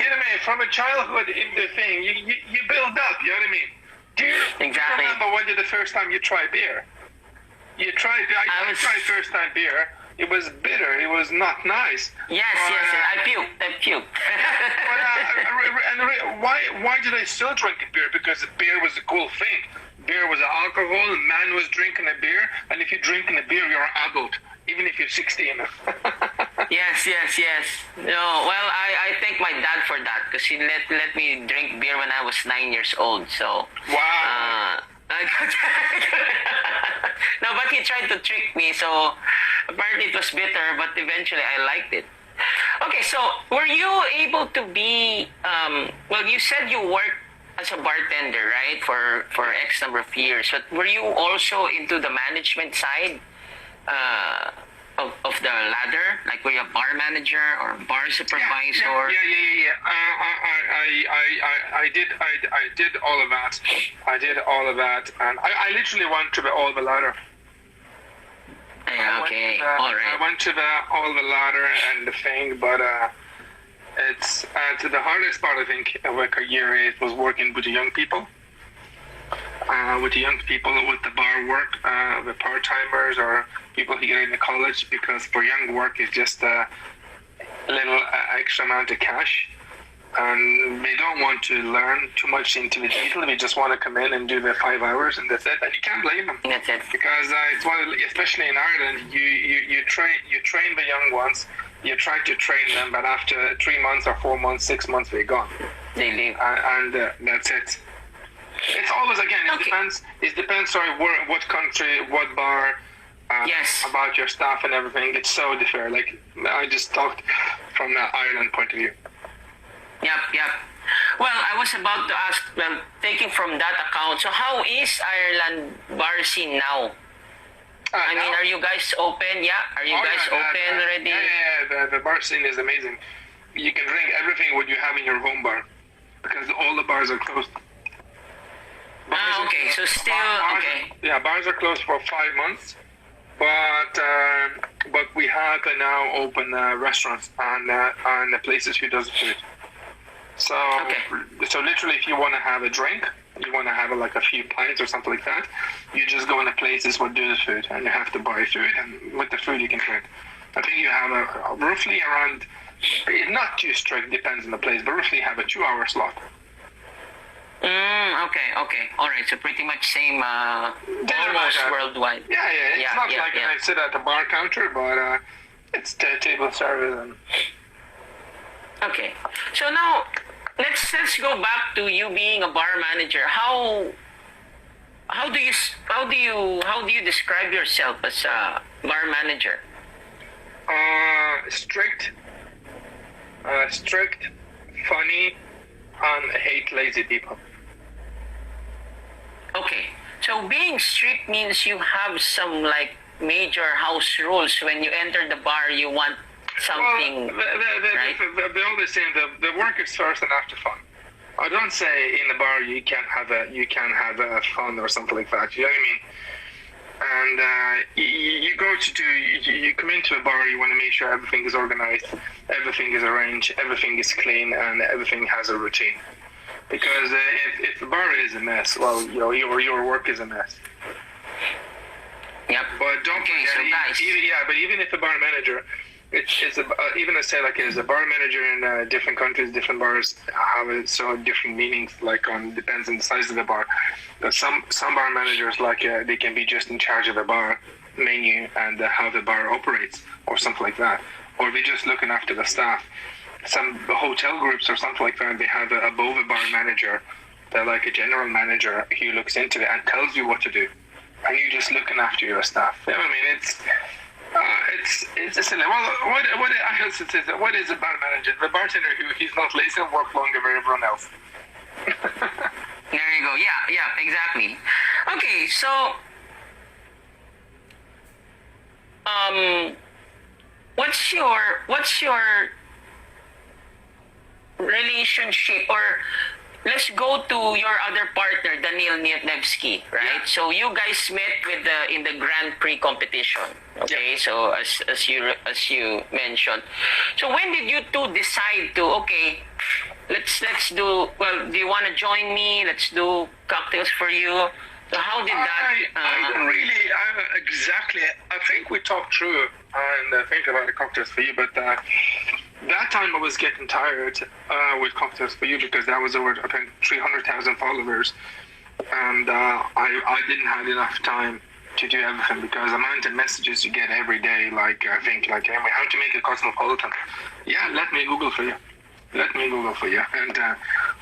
You know what I mean? From a childhood in the thing, you build up. You know what I mean? Do you Exactly. remember when the first time you tried beer? I tried first time beer. It was bitter. It was not nice. Yes. I puked. Why did I still drink beer? Because beer was a cool thing. Beer was alcohol. Man was drinking a beer, and if you're drinking a beer, you're an adult, even if you're 16. Yes. No, well, I thank my dad for that because he let me drink beer when I was 9 years old. So Wow. No, but he tried to trick me. So apparently it was bitter, but eventually I liked it. Okay, so were you able to be? Well, you said you worked as a bartender, right, for X number of years. But were you also into the management side of the ladder? Like were you a bar manager or bar supervisor? Yeah. I did all of that. And I literally went to all the ladder. Okay, all right. I went to all the ladder and the thing, but it's the hardest part I think of my career is was working with the young people. With the bar work, the part-timers or people who get into college, because for young work it's just a little extra amount of cash, and they don't want to learn too much into the detail. They just want to come in and do the 5 hours and that's it. And you can't blame them. That's it. Because it's one of the, especially in Ireland, you train the young ones. You try to train them, but after 3 months or 4 months, 6 months, they're gone. They leave. And that's it. It's always again. It depends. It depends. Sorry, what country, what bar. Yes. About your staff and everything. It's so different. Like I just talked from the Ireland point of view. Yep. Well, I was about to ask. Well, taking from that account, so how is Ireland bar scene now? I mean, are you guys open? Yeah, are you guys open already? Yeah. The bar scene is amazing. You can drink everything what you have in your home bar, because all the bars are closed. Okay. So still okay. Yeah, bars are closed for 5 months, but we have now open restaurants and the places who does food. So literally, if you want to have a drink, you want to have like a few pints or something like that, you just go in the places where do the food, and you have to buy food, and with the food you can drink. I think you have a roughly around, not too strict, depends on the place, but roughly have a 2-hour slot. Okay. All right. So pretty much same, almost worldwide. Yeah. It's not like I sit at the bar counter, but it's table service. And... Okay. So now let's go back to you being a bar manager. How do you describe yourself as a bar manager? Strict, funny, and hate lazy people. Okay, so being strict means you have some like major house rules. When you enter the bar, you want something, right? They always say the work is first and after fun. I don't say in the bar you can't have a fun or something like that. You know what I mean? and you go to do, you come into a bar, you want to make sure everything is organized, everything is arranged, everything is clean, and everything has a routine. Because if the bar is a mess, well, your work is a mess. Yep. But don't Okay, forget, so guys. but even if a bar manager, even I say like as a bar manager in different countries, different bars have so different meanings. Like depends on the size of the bar. But some bar managers they can be just in charge of the bar menu and how the bar operates or something like that, or they're just looking after the staff. Some hotel groups or something like that, they have above a bar manager, they're like a general manager who looks into it and tells you what to do, and you're just looking after your staff. You know what I mean? It's silly. Well, what is a bar manager? The bartender who he's not lazy and work longer than everyone else. There you go. Yeah, exactly. Okay, so what's your relationship, or let's go to your other partner, Daniil Nievsky, right? Yeah. So you guys met in the Grand Prix competition. Okay, Yeah. so as you mentioned, so when did you two decide to let's do, well, do you want to join me? Let's do cocktails for you. So how did that? I don't really exactly. I think we talked through and think about the cocktails for you, but that time I was getting tired with cocktails for you because that was over, I think, 300,000 followers, and I didn't have enough time to do everything because the amount of messages you get every day, like I think, like, hey, how to make a cosmopolitan? Yeah, let me Google for you. And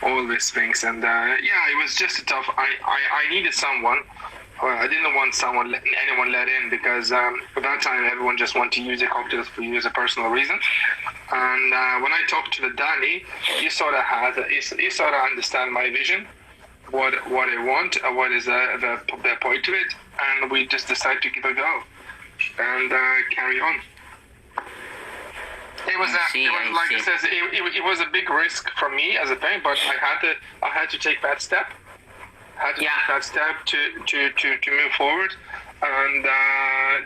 all these things, and it was just tough. I needed someone. I didn't want anyone let in because at that time everyone just wanted to use the cocktails for you as a personal reason. And when I talked to the Danny, you sort of understand my vision, what I want, what is the point to it, and we just decided to give it a go and carry on. It was like I said, it was a big risk for me as a thing, but I had to take that step. Take that step to move forward, and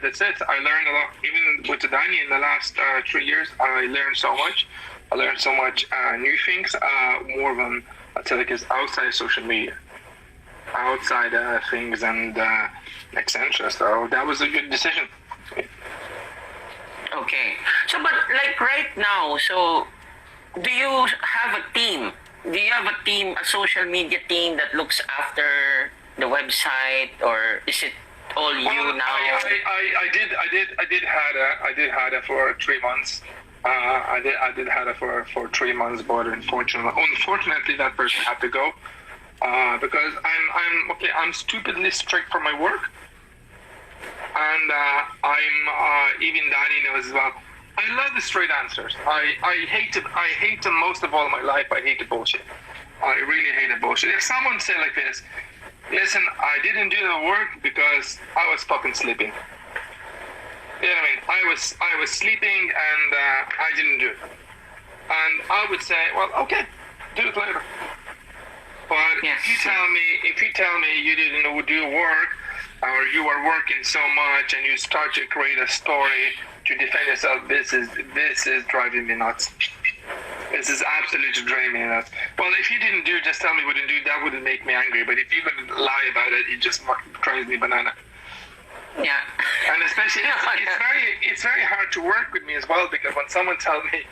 that's it. I learned a lot, even with the Danny in the last 3 years. I learned so much. New things, more than I tell you, is outside social media, outside things and etc. So that was a good decision. Okay. So, but like right now, so do you have a team? Do you have a team, a social media team that looks after the website, or is it all you now? I did had it for 3 months. I did had it for 3 months, but unfortunately that person had to go because I'm stupidly strict for my work. And I'm even Danny knows as well. I love the straight answers. I hate them most of all in my life. I hate the bullshit. I really hate the bullshit. If someone say like this, listen, I didn't do the work because I was fucking sleeping. You know what I mean? I was sleeping and I didn't do it. And I would say, well, okay, do it later. But yes. if you tell me you didn't do work, or you are working so much and you start to create a story to defend yourself, this is driving me nuts. This is absolutely driving me nuts. Well, if you didn't do, just tell me what to do. That wouldn't make me angry. But if you're going to lie about it, it just drives me banana. Yeah. And especially, it's very hard to work with me as well, because when someone tells me,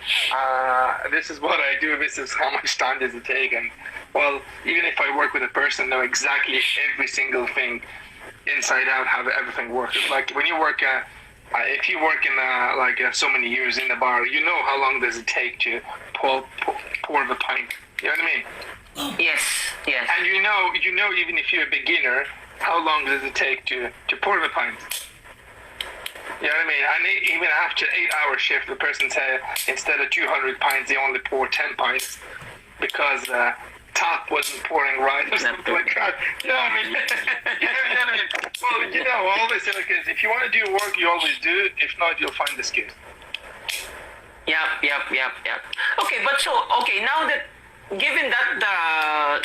this is what I do, this is how much time does it take, and well, even if I work with a person, know exactly every single thing inside out, how everything works. It's like when you work, if you work in so many years in the bar, you know how long does it take to pour the pint. You know what I mean? Yes. And you know, even if you're a beginner, how long does it take to pour the pint? You know what I mean? And even after 8-hour shift, the person said instead of 200 pints, they only pour 10 pints because top wasn't pouring right or something like that. You know what I mean? You know what I mean? Well, I always say like this, if you want to do work, you always do it. If not, you'll find the skills. Yep. Okay, but so, now that, given that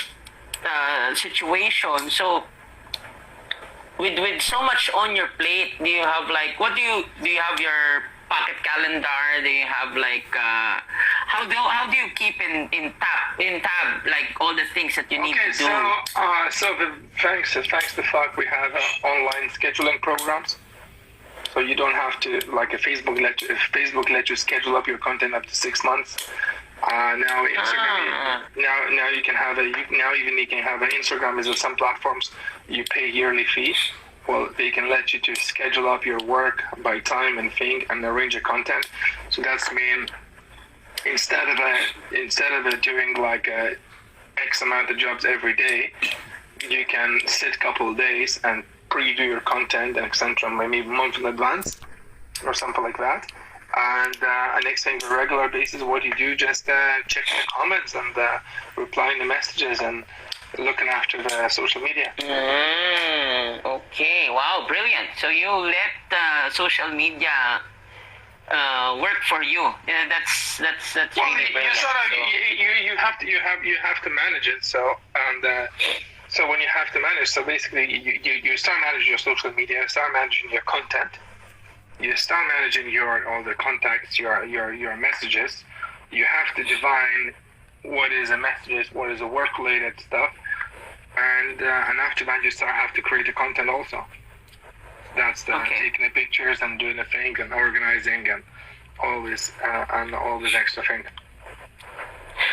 situation, so with so much on your plate, do you have like what do you have your pocket calendar? Do you have like how do you keep in tab like all the things that you need Okay, to do? thanks to FAC, we have online scheduling programs. So you don't have to like a Facebook let you schedule up your content up to 6 months. Now Instagram, now you can have you can have an Instagram is some platforms you pay yearly fees. Well, they can let you to schedule up your work by time and thing and arrange your content. So that's mean instead of doing like X amount of jobs every day, you can sit a couple of days and pre-do your content and etc. maybe a month in advance or something like that. And next thing, on a regular basis, what you do, just check the comments and replying the messages and looking after the social media. Okay, wow, brilliant. So you let social media work for you. Yeah, that's Well, really you brilliant. sort of you have to manage it. So when you have to manage, so basically you start managing your social media, start managing your content. You start managing all the contacts, your messages. You have to define what is a message, what is a work-related stuff, and after that you have to create the content also. That's taking the pictures and doing the thing and organizing and all this extra thing.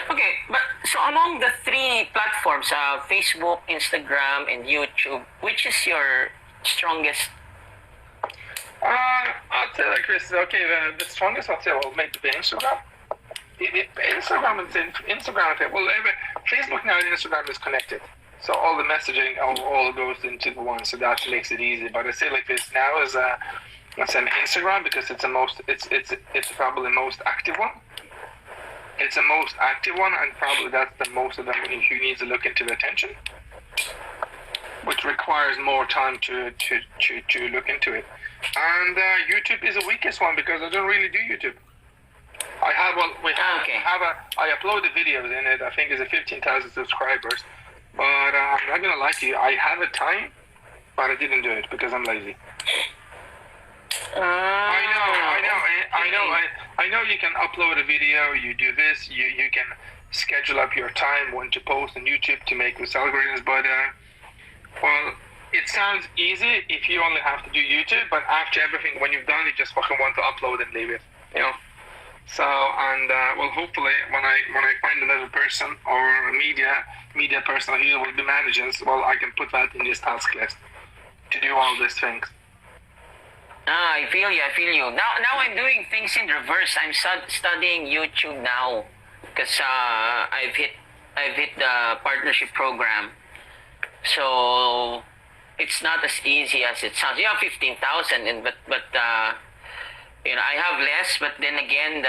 Okay, but so among the three platforms, Facebook, Instagram, and YouTube, which is your strongest? I'll tell you, Chris. Okay, the strongest I'll say will make the Instagram. Instagram. Well, Facebook now and Instagram is connected, so all the messaging all goes into the one. So that makes it easy. But I say like this now is let's say Instagram because it's probably the most active one. It's the most active one, and probably that's the most of them who needs to look into the attention, which requires more time to look into it. And YouTube is the weakest one because I don't really do YouTube. I upload the videos in it. I think it's 15,000 subscribers, but I'm not gonna lie to you. I have a time, but I didn't do it because I'm lazy. I know. You can upload a video. You do this. You can schedule up your time when to post on YouTube to make those algorithms. But well, it sounds easy if you only have to do YouTube. But after everything, when you've done, you just fucking want to upload and leave it. You know. So well, hopefully when I find another person or a media person who will be managing, well, I can put that in this task list to do all these things. I feel you. Now I'm doing things in reverse. I'm studying YouTube now because I've hit the partnership program. So it's not as easy as it sounds. You have 15,000, but you know I have less. But then again,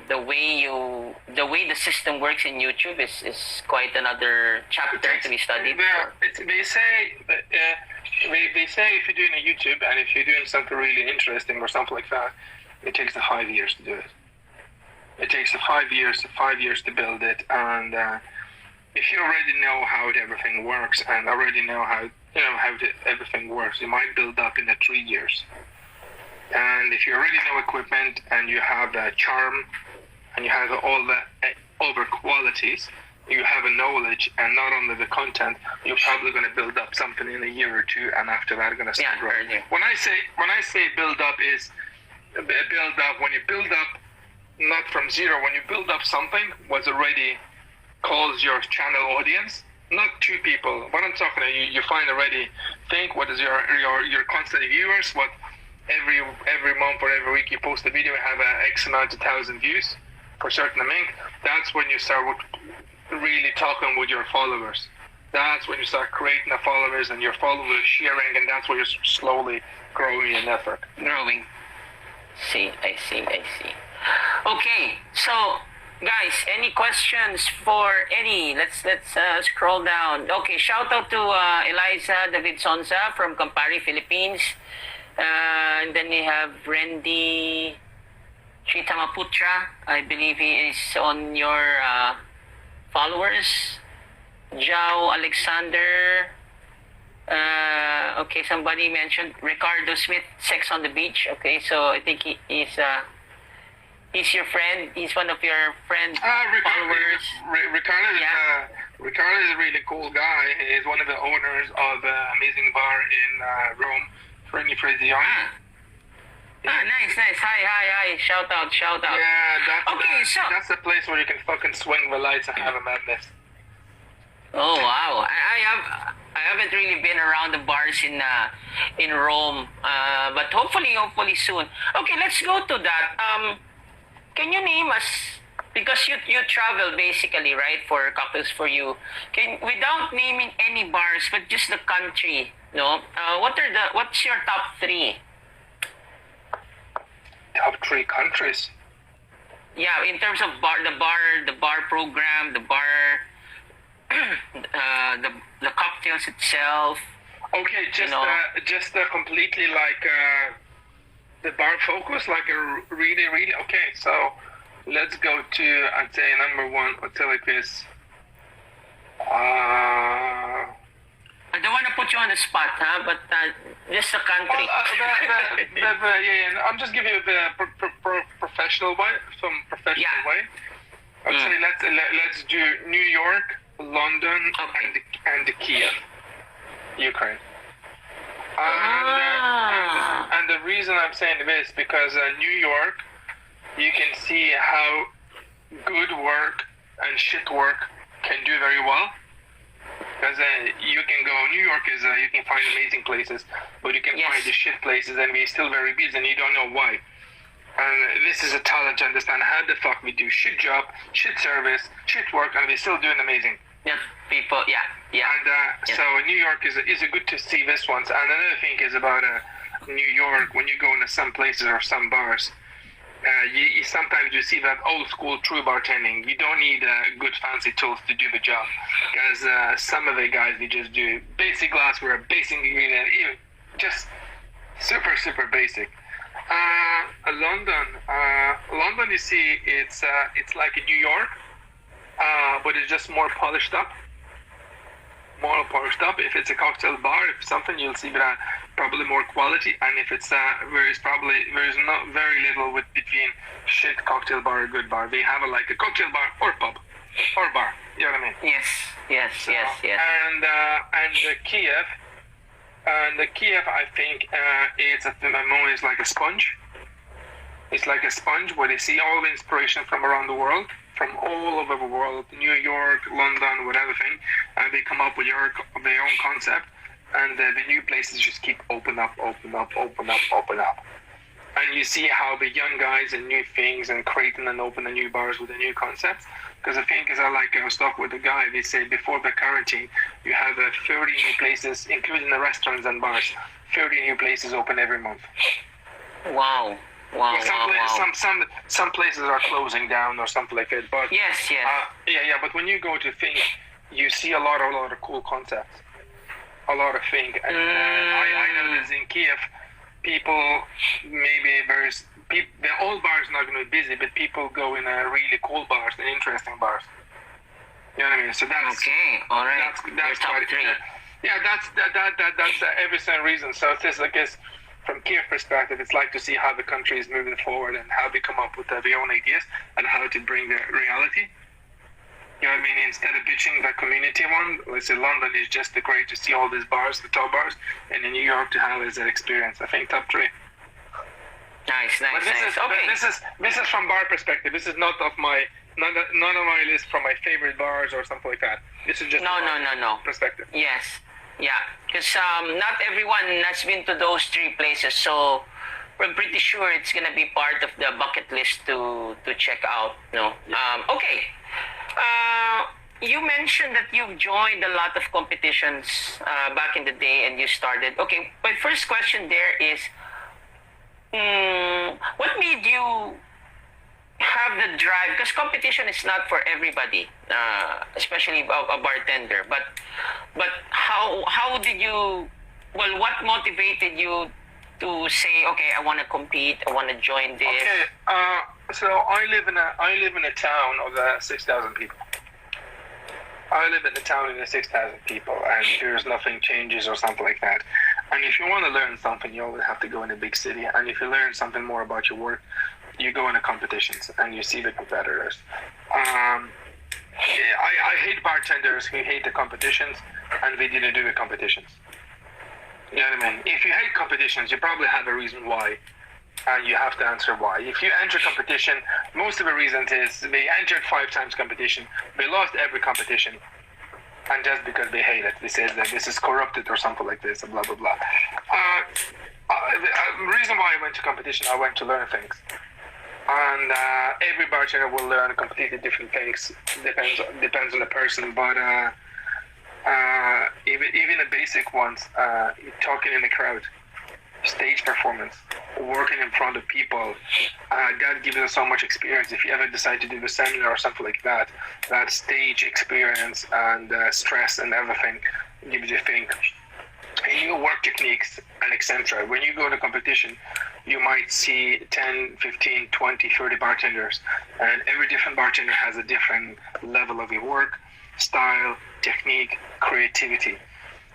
the way the system works in YouTube is quite another chapter to be studied. They say if you're doing a YouTube and if you're doing something really interesting or something like that, it takes 5 years to do it. It takes 5 years to build it, and if you already know how everything works and already know how everything works, you might build up in 3 years. And if you already know equipment and you have the charm and you have all the over qualities, you have a knowledge and not only the content, you're probably going to build up something in a year or two, and after that, going to start growing. Yeah. When I say build up is build up when you build up not from zero. When you build up something was already calls your channel audience, not two people. What I'm talking about, you find already. Think what is your constant viewers. What every month or every week you post a video, have X amount of thousand views for certain amount. That's when you start really talking with your followers. That's when you start creating the followers and your followers sharing, and that's where you're slowly growing your network. I see. Okay, so guys, any questions for Eddie? Let's scroll down. Okay, shout out to Eliza David Sonza from Campari, Philippines. And then we have Randy Chitamaputra. I believe he is on your followers. Jao Alexander. Okay, somebody mentioned Ricardo Smith, Sex on the Beach. Okay, so I think he's your friend. He's one of your friend followers. Yeah. Ricardo is a really cool guy. He's one of the owners of Amazing Bar in Rome, Franny Frazioni. Nice. Hi. Shout out. Yeah, so that's the place where you can fucking swing the lights and have a madness. oh wow, I haven't really been around the bars in Rome, but hopefully soon. Okay, let's go to that. Can you name us, because you travel basically, right, for couples for you? Without naming any bars, but just the country, no? What's your top three? Top three countries. Yeah, in terms of the bar program, the bar, the cocktails itself. Okay, just completely like the bar focus, like a really okay. So let's go to, I'd say, number one. I'll tell like this. I don't want to put you on the spot, but just the country. I'm just giving you the professional way, way. I'd say let's do New York, London, and Kiev, Ukraine. And the reason I'm saying this because New York, you can see how good work and shit work can do very well. Because you can go, New York is, you can find amazing places, but you can find the shit places and we're still very busy and you don't know why. And this is a talent to understand how the fuck we do shit job, shit service, shit work, and we're still doing amazing. Yeah, people, yeah. And so New York is a good to see this once. And another thing is about New York, when you go into some places or some bars, you sometimes you see that old school true bartending. You don't need good fancy tools to do the job, because some of the guys they just do basic glassware, basic ingredient, just super basic. London, you see, it's like a New York, but it's just more polished up. If it's a cocktail bar, if something, you'll see that probably more quality. And if it's there's not very little between shit cocktail bar or good bar. They have like a cocktail bar or pub or bar. You know what I mean? Yes. And the Kiev, I think it's at the moment is like a sponge. It's like a sponge where they see all the inspiration from around the world, from all over the world, New York, London, whatever thing, and they come up with their own concept, and the new places just keep open up. And you see how the young guys and new things and creating and opening new bars with the new concepts. Because the thing is, I was talking with a guy, they say before the quarantine, you have 30 new places, including the restaurants and bars, 30 new places open every month. Wow. Some places are closing down or something like that. But yes. But when you go to things, you see a lot of cool concepts, a lot of things. And I noticed in Kiev, people maybe the old bars not going to be busy, but people go in really cool bars and interesting bars. You know what I mean? So that's okay. All right. That's top three. Yeah, that's every single reason. So it's just like this. From Kiev perspective, it's like to see how the country is moving forward and how they come up with their own ideas and how to bring the reality. You know what I mean? Instead of bitching the community one, let's say London is just great to see all these bars, the top bars, and in New York to have is that experience. I think top three. Nice. This is from bar perspective. This is not of my none of my list from my favorite bars or something like that. This is just no perspective. Yes. Yeah, because not everyone has been to those three places, so we're pretty sure it's gonna be part of the bucket list to check out. No, okay. You mentioned that you've joined a lot of competitions back in the day, and you started. Okay, my first question there is, what made you have the drive? Because competition is not for everybody, especially a bartender. But how did you? Well, what motivated you to say, okay, I want to compete, I want to join this? Okay, so I live in a town of 6,000 people. I live in a town in 6,000 people, and there's nothing changes or something like that. And if you want to learn something, you always have to go in a big city. And if you learn something more about your work, you go into competitions and you see the competitors. I hate bartenders who hate the competitions and they didn't do the competitions. You know what I mean? If you hate competitions, you probably have a reason why. And you have to answer why. If you enter competition, most of the reasons is they entered 5 times competition, they lost every competition, and just because they hate it, they say that this is corrupted or something like this, and blah blah blah. The reason why I went to competition, I went to learn things, and every bartender will learn completely different things. Depends on the person, but even the basic ones, talking in the crowd, stage performance, working in front of people, that gives us so much experience. If you ever decide to do a seminar or something like that, that stage experience and stress and everything gives you think. And you work techniques and etc. When you go to competition, you might see 10, 15, 20, 30 bartenders, and every different bartender has a different level of your work, style, technique, creativity.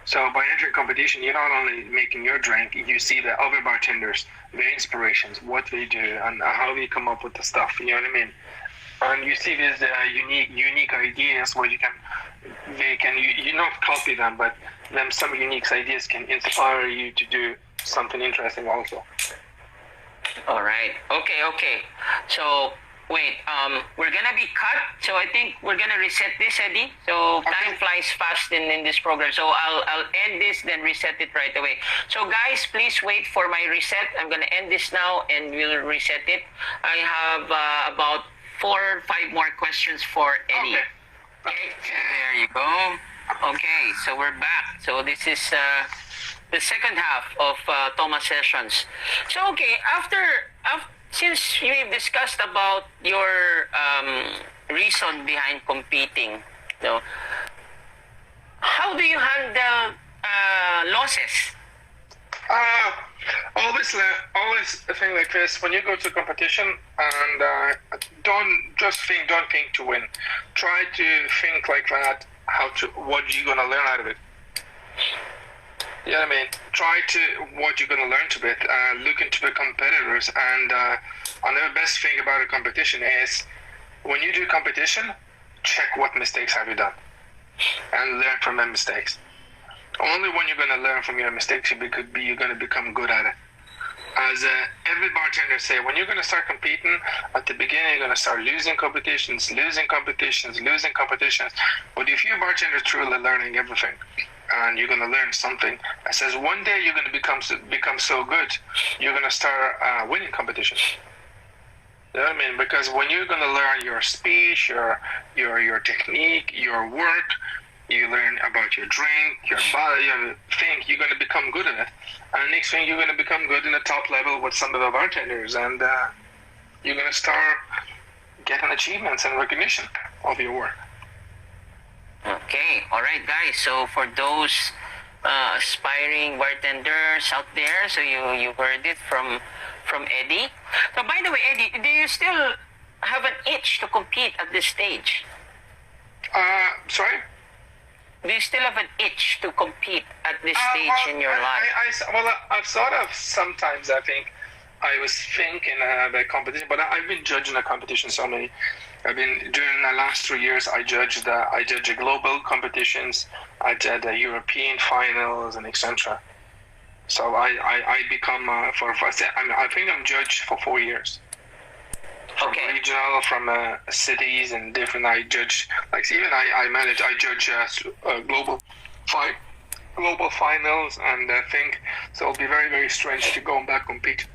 So by entering competition, you're not only making your drink, you see the other bartenders, their inspirations, what they do, and how they come up with the stuff. You know what I mean? And you see these unique ideas where you not copy them, but some unique ideas can inspire you to do something interesting also. All right. Okay. So wait, we're gonna be cut. So I think we're gonna reset this, Eddie. So time flies fast in this program. So I'll end this, then reset it right away. So guys, please wait for my reset. I'm gonna end this now, and we'll reset it. I have about 4 or 5 more questions for Eddie. Okay. There you go. Okay, so we're back. So this is the second half of Thomas Sessions. So okay, since we've discussed about your reason behind competing, so how do you handle losses? Always a thing like this. When you go to competition, and don't think to win. Try to think like that. What you're gonna learn out of it. You know what I mean? Try to what you're gonna learn to it. Look into the competitors, and another best thing about a competition is when you do competition, check what mistakes have you done, and learn from the mistakes. Only when you're gonna learn from your mistakes, you're gonna become good at it. As every bartender say, when you're gonna start competing, at the beginning you're gonna start losing competitions. But if you're a bartender truly learning everything, and you're gonna learn something, it says one day you're gonna become so good, you're gonna start winning competitions. You know what I mean? Because when you're gonna learn your speech, your technique, your work, you learn about your drink, your body, your thing, you're going to become good at it. And next thing, you're going to become good in the top level with some of the bartenders, and you're going to start getting achievements and recognition of your work. Okay, all right, guys. So for those aspiring bartenders out there, so you heard it from Eddie. So by the way, Eddie, do you still have an itch to compete at this stage? Sorry? Do you still have an itch to compete at this stage in your life? I've thought of sometimes. I think I was thinking about competition, but I've been judging a competition so many. During the last 3 years, I judged global competitions, I did the European finals and etc. So I become I think I'm judged for 4 years. From regional, from cities and different. I judge, like even I judge global finals, and I think so. It'll be very, very strange to go back compete.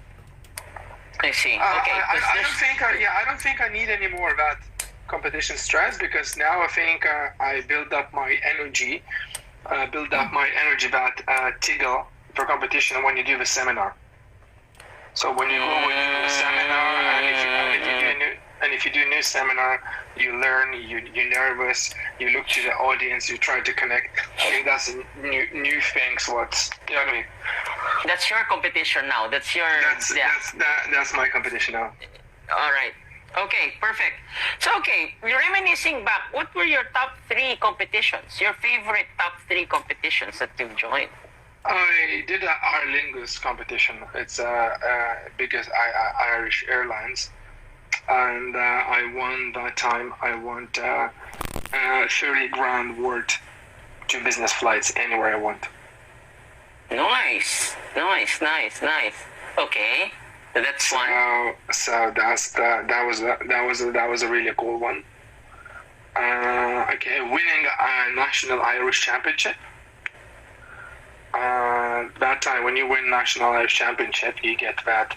I see. Okay. I don't think I need any more of that competition stress, because now I think I build up my energy, that Tiggle for competition when you do the seminar. So when you go into a seminar, and if you do a new seminar, you learn, you're nervous, you look to the audience, you try to connect. I think that's new things. You know what I mean? That's your competition now. That's my competition now. All right. Okay, perfect. So, okay, reminiscing back, what were your top 3 competitions? Your favorite top 3 competitions that you've joined? I did an Aer Lingus competition. It's biggest Irish Airlines, and I won that time. I won 30 grand worth 2 business flights anywhere I want. Nice. Okay, so that's one. So that was a really cool one. Okay, winning a national Irish championship. That time, when you win National Irish Championship, you get that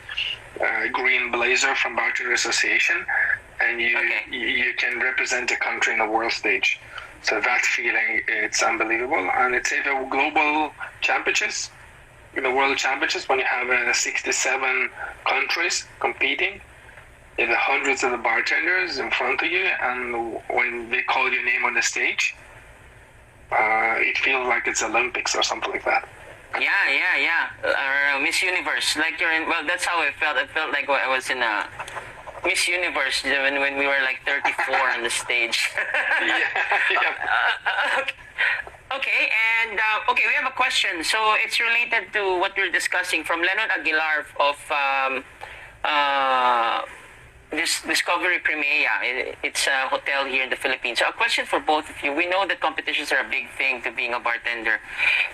green blazer from Bartender Association, and you can represent the country in the world stage. So that feeling, it's unbelievable. And it's the global championships, the world championships, when you have 67 countries competing, you have hundreds of the bartenders in front of you, and when they call your name on the stage, it feels like it's Olympics or something like that. Yeah. Or Miss Universe, like you're in. Well, that's how I felt. I felt like I was in a Miss Universe when we were like 34 on the stage. Okay, and okay, we have a question. So it's related to what we're discussing from Lennon Aguilar of this Discovery Primea. It's a hotel here in the Philippines. So a question for both of you. We know that competitions are a big thing to being a bartender.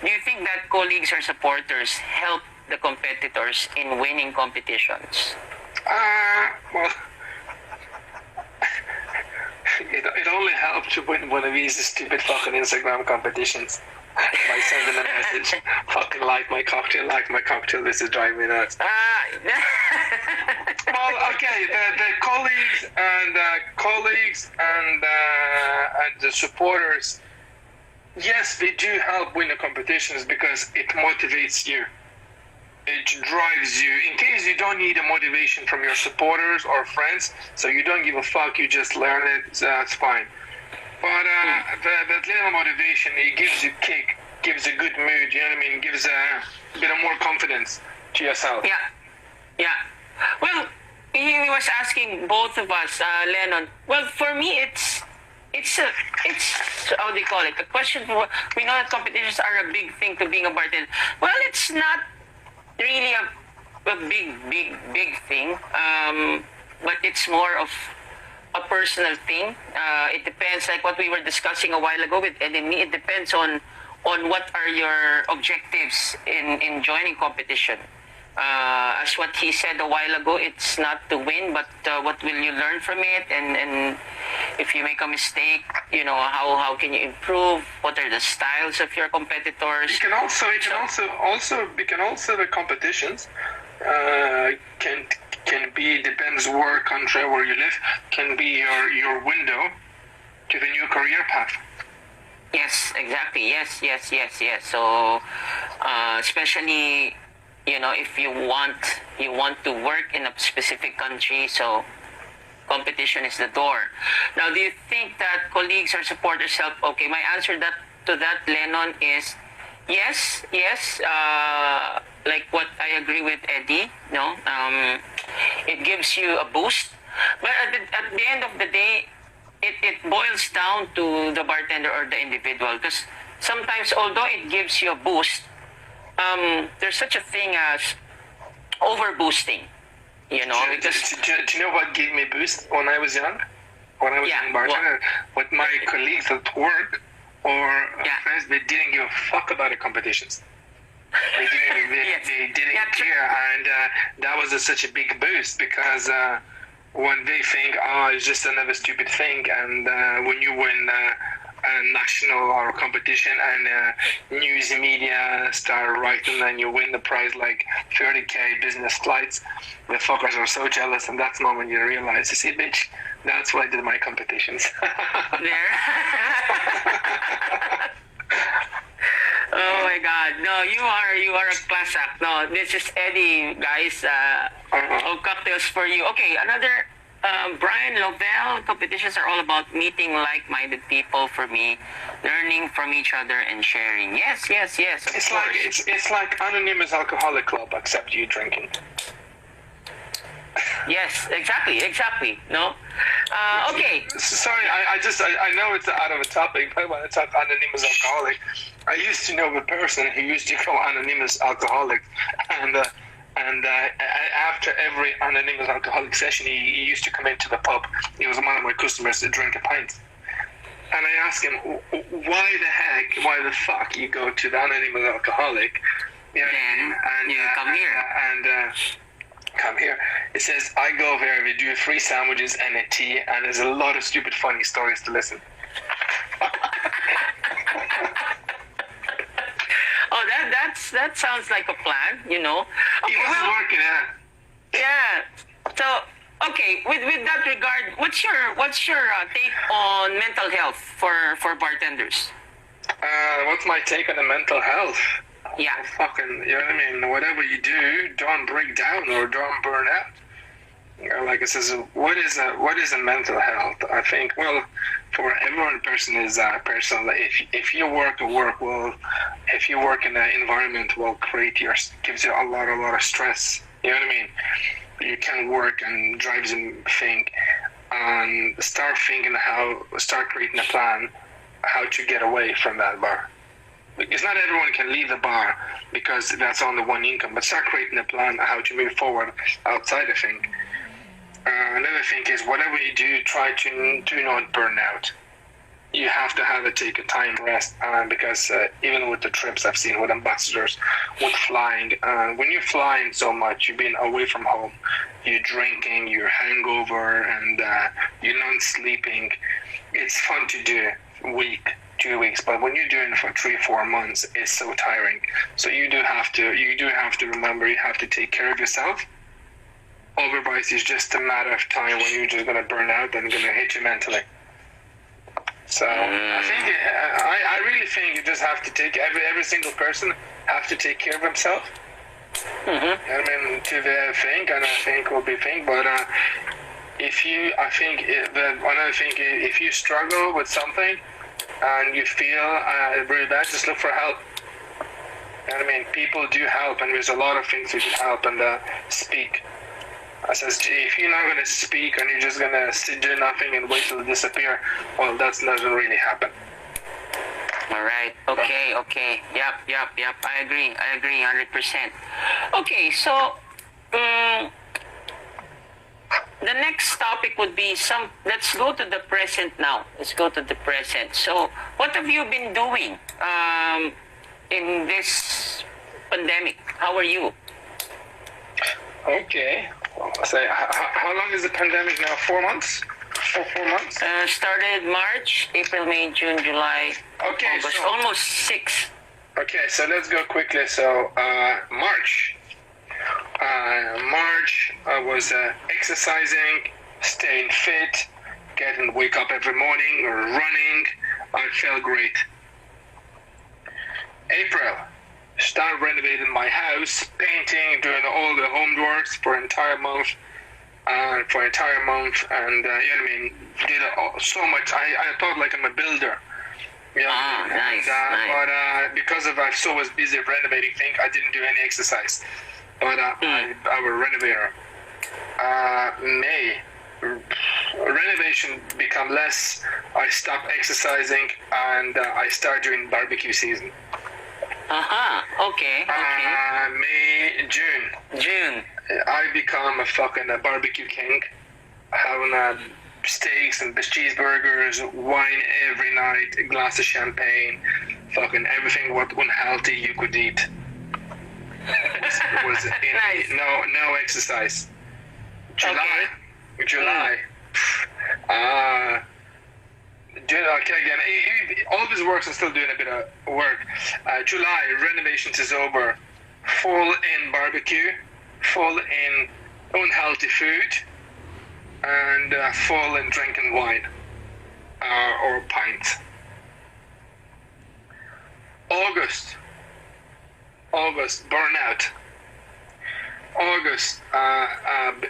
Do you think that colleagues or supporters help the competitors in winning competitions? Well, it only helped to win one of these stupid fucking Instagram competitions by sending a message, fucking like my cocktail, this is driving me nuts. Well, okay, the colleagues and the supporters, yes, they do help win the competitions because it motivates you. It drives you. In case you don't need a motivation from your supporters or friends, so you don't give a fuck, you just learn it, that's fine. But that little motivation, it gives you kick, gives a good mood, you know what I mean? Gives a bit of more confidence to yourself. Yeah. Well, he was asking both of us, Lennon. Well, for me, it's how do you call it? A question for, we know that competitions are a big thing to being a bartender. Well, it's not really a big thing, but it's more of a personal thing. It depends, like what we were discussing a while ago with Ed and me. It depends on what are your objectives in joining competition. As what he said a while ago, it's not to win, but what will you learn from it, and if you make a mistake, how can you improve? What are the styles of your competitors? The competitions can be, depends where country where you live, can be your window to the new career path. Yes, exactly. Yes. So especially, if you want to work in a specific country, so competition is the door. Now, do you think that colleagues or supporters help? Okay, my answer to that, Lennon, is yes. Like what I agree with Eddie. It gives you a boost, but at the end of the day, it boils down to the bartender or the individual. Because sometimes, although it gives you a boost, there's such a thing as overboosting. Do you know what gave me boost when I was young? When I was young bartender, with my colleagues at work or friends, they didn't give a fuck about the competitions. They didn't care, and that was such a big boost because when they think, it's just another stupid thing, and when you win a national or competition and news media start writing and you win the prize like 30K business flights, the fuckers are so jealous, and that's the moment you realize, you see, bitch, that's what I did in my competitions. Oh my God! No, you are a class act. No, this is Eddie, guys. Cocktails for you. Okay, another. Brian Lovell, competitions are all about meeting like-minded people. For me, learning from each other and sharing. Yes. It's like Anonymous Alcoholic Club, except you drinking. Yes, exactly. No? Okay. Sorry, I know it's out of a topic, but when I talk anonymous alcoholic, I used to know a person who used to go anonymous alcoholic, and after every anonymous alcoholic session, he used to come into the pub. He was one of my customers to drink a pint. And I asked him, why the fuck you go to the anonymous alcoholic? Then you come here. Come here. It says, I go there, we do 3 sandwiches and a tea, and there's a lot of stupid, funny stories to listen. Oh, that sounds like a plan, you know. Okay, It wasn't working out. yeah. So, okay, with that regard, what's your take on mental health for bartenders? What's my take on the mental health? Yeah. Fucking, you know what I mean? Whatever you do, don't break down or don't burn out. You know, like it says, what is a mental health? I think, well, for every person is personal. If you work if you work in an environment gives you a lot of stress. You know what I mean? You can work and drives you think and start creating a plan how to get away from that bar. Because not everyone can leave the bar because that's only one income, but start creating a plan how to move forward outside the thing. Another thing is whatever you do, try to do not burn out. You have to take a time rest because even with the trips I've seen with ambassadors, with flying, when you're flying so much, you've been away from home, you're drinking, you're hangover, and you're not sleeping. It's fun to do a week, 2 weeks, but when you're doing it for 3-4 months, it's so tiring. So you do have to remember you have to take care of yourself. Otherwise, it's just a matter of time when you're just gonna burn out and gonna hit you mentally. So I think I really think you just have to take every single person have to take care of himself. Mm-hmm. I mean, to the thing, and I think will be thing, but if you struggle with something and you feel really bad, just look for help. You know what I mean? People do help, and there's a lot of things you can help and speak. I says, if you're not going to speak and you're just going to do nothing and wait till it disappear, well, that doesn't really happen. All right. Okay. Yep. I agree 100%. Okay, so the next topic would be let's go to the present now. So what have you been doing in this pandemic? How are you? Okay. So how long is the pandemic now? 4 months? 4 months? Started March, April, May, June, July, August, almost 6. Okay, so let's go quickly. So March I was exercising, staying fit, wake up every morning, running. I felt great. April, start renovating my house, painting, doing all the homeworks for entire month, and you know what I mean, did so much. I thought like I'm a builder. Yeah, nice. But because I was busy renovating things, I didn't do any exercise. But I'm a renovator. May, renovation become less. I stopped exercising and I start doing barbecue season. Okay. May, June. I become a barbecue king, having steaks and cheeseburgers, wine every night, a glass of champagne, fucking everything what unhealthy you could eat. Was Nice. No exercise. July. All of his works are still doing a bit of work. July, renovations is over. Full in barbecue, full in unhealthy food, and full in drinking wine or pints. August, burnout.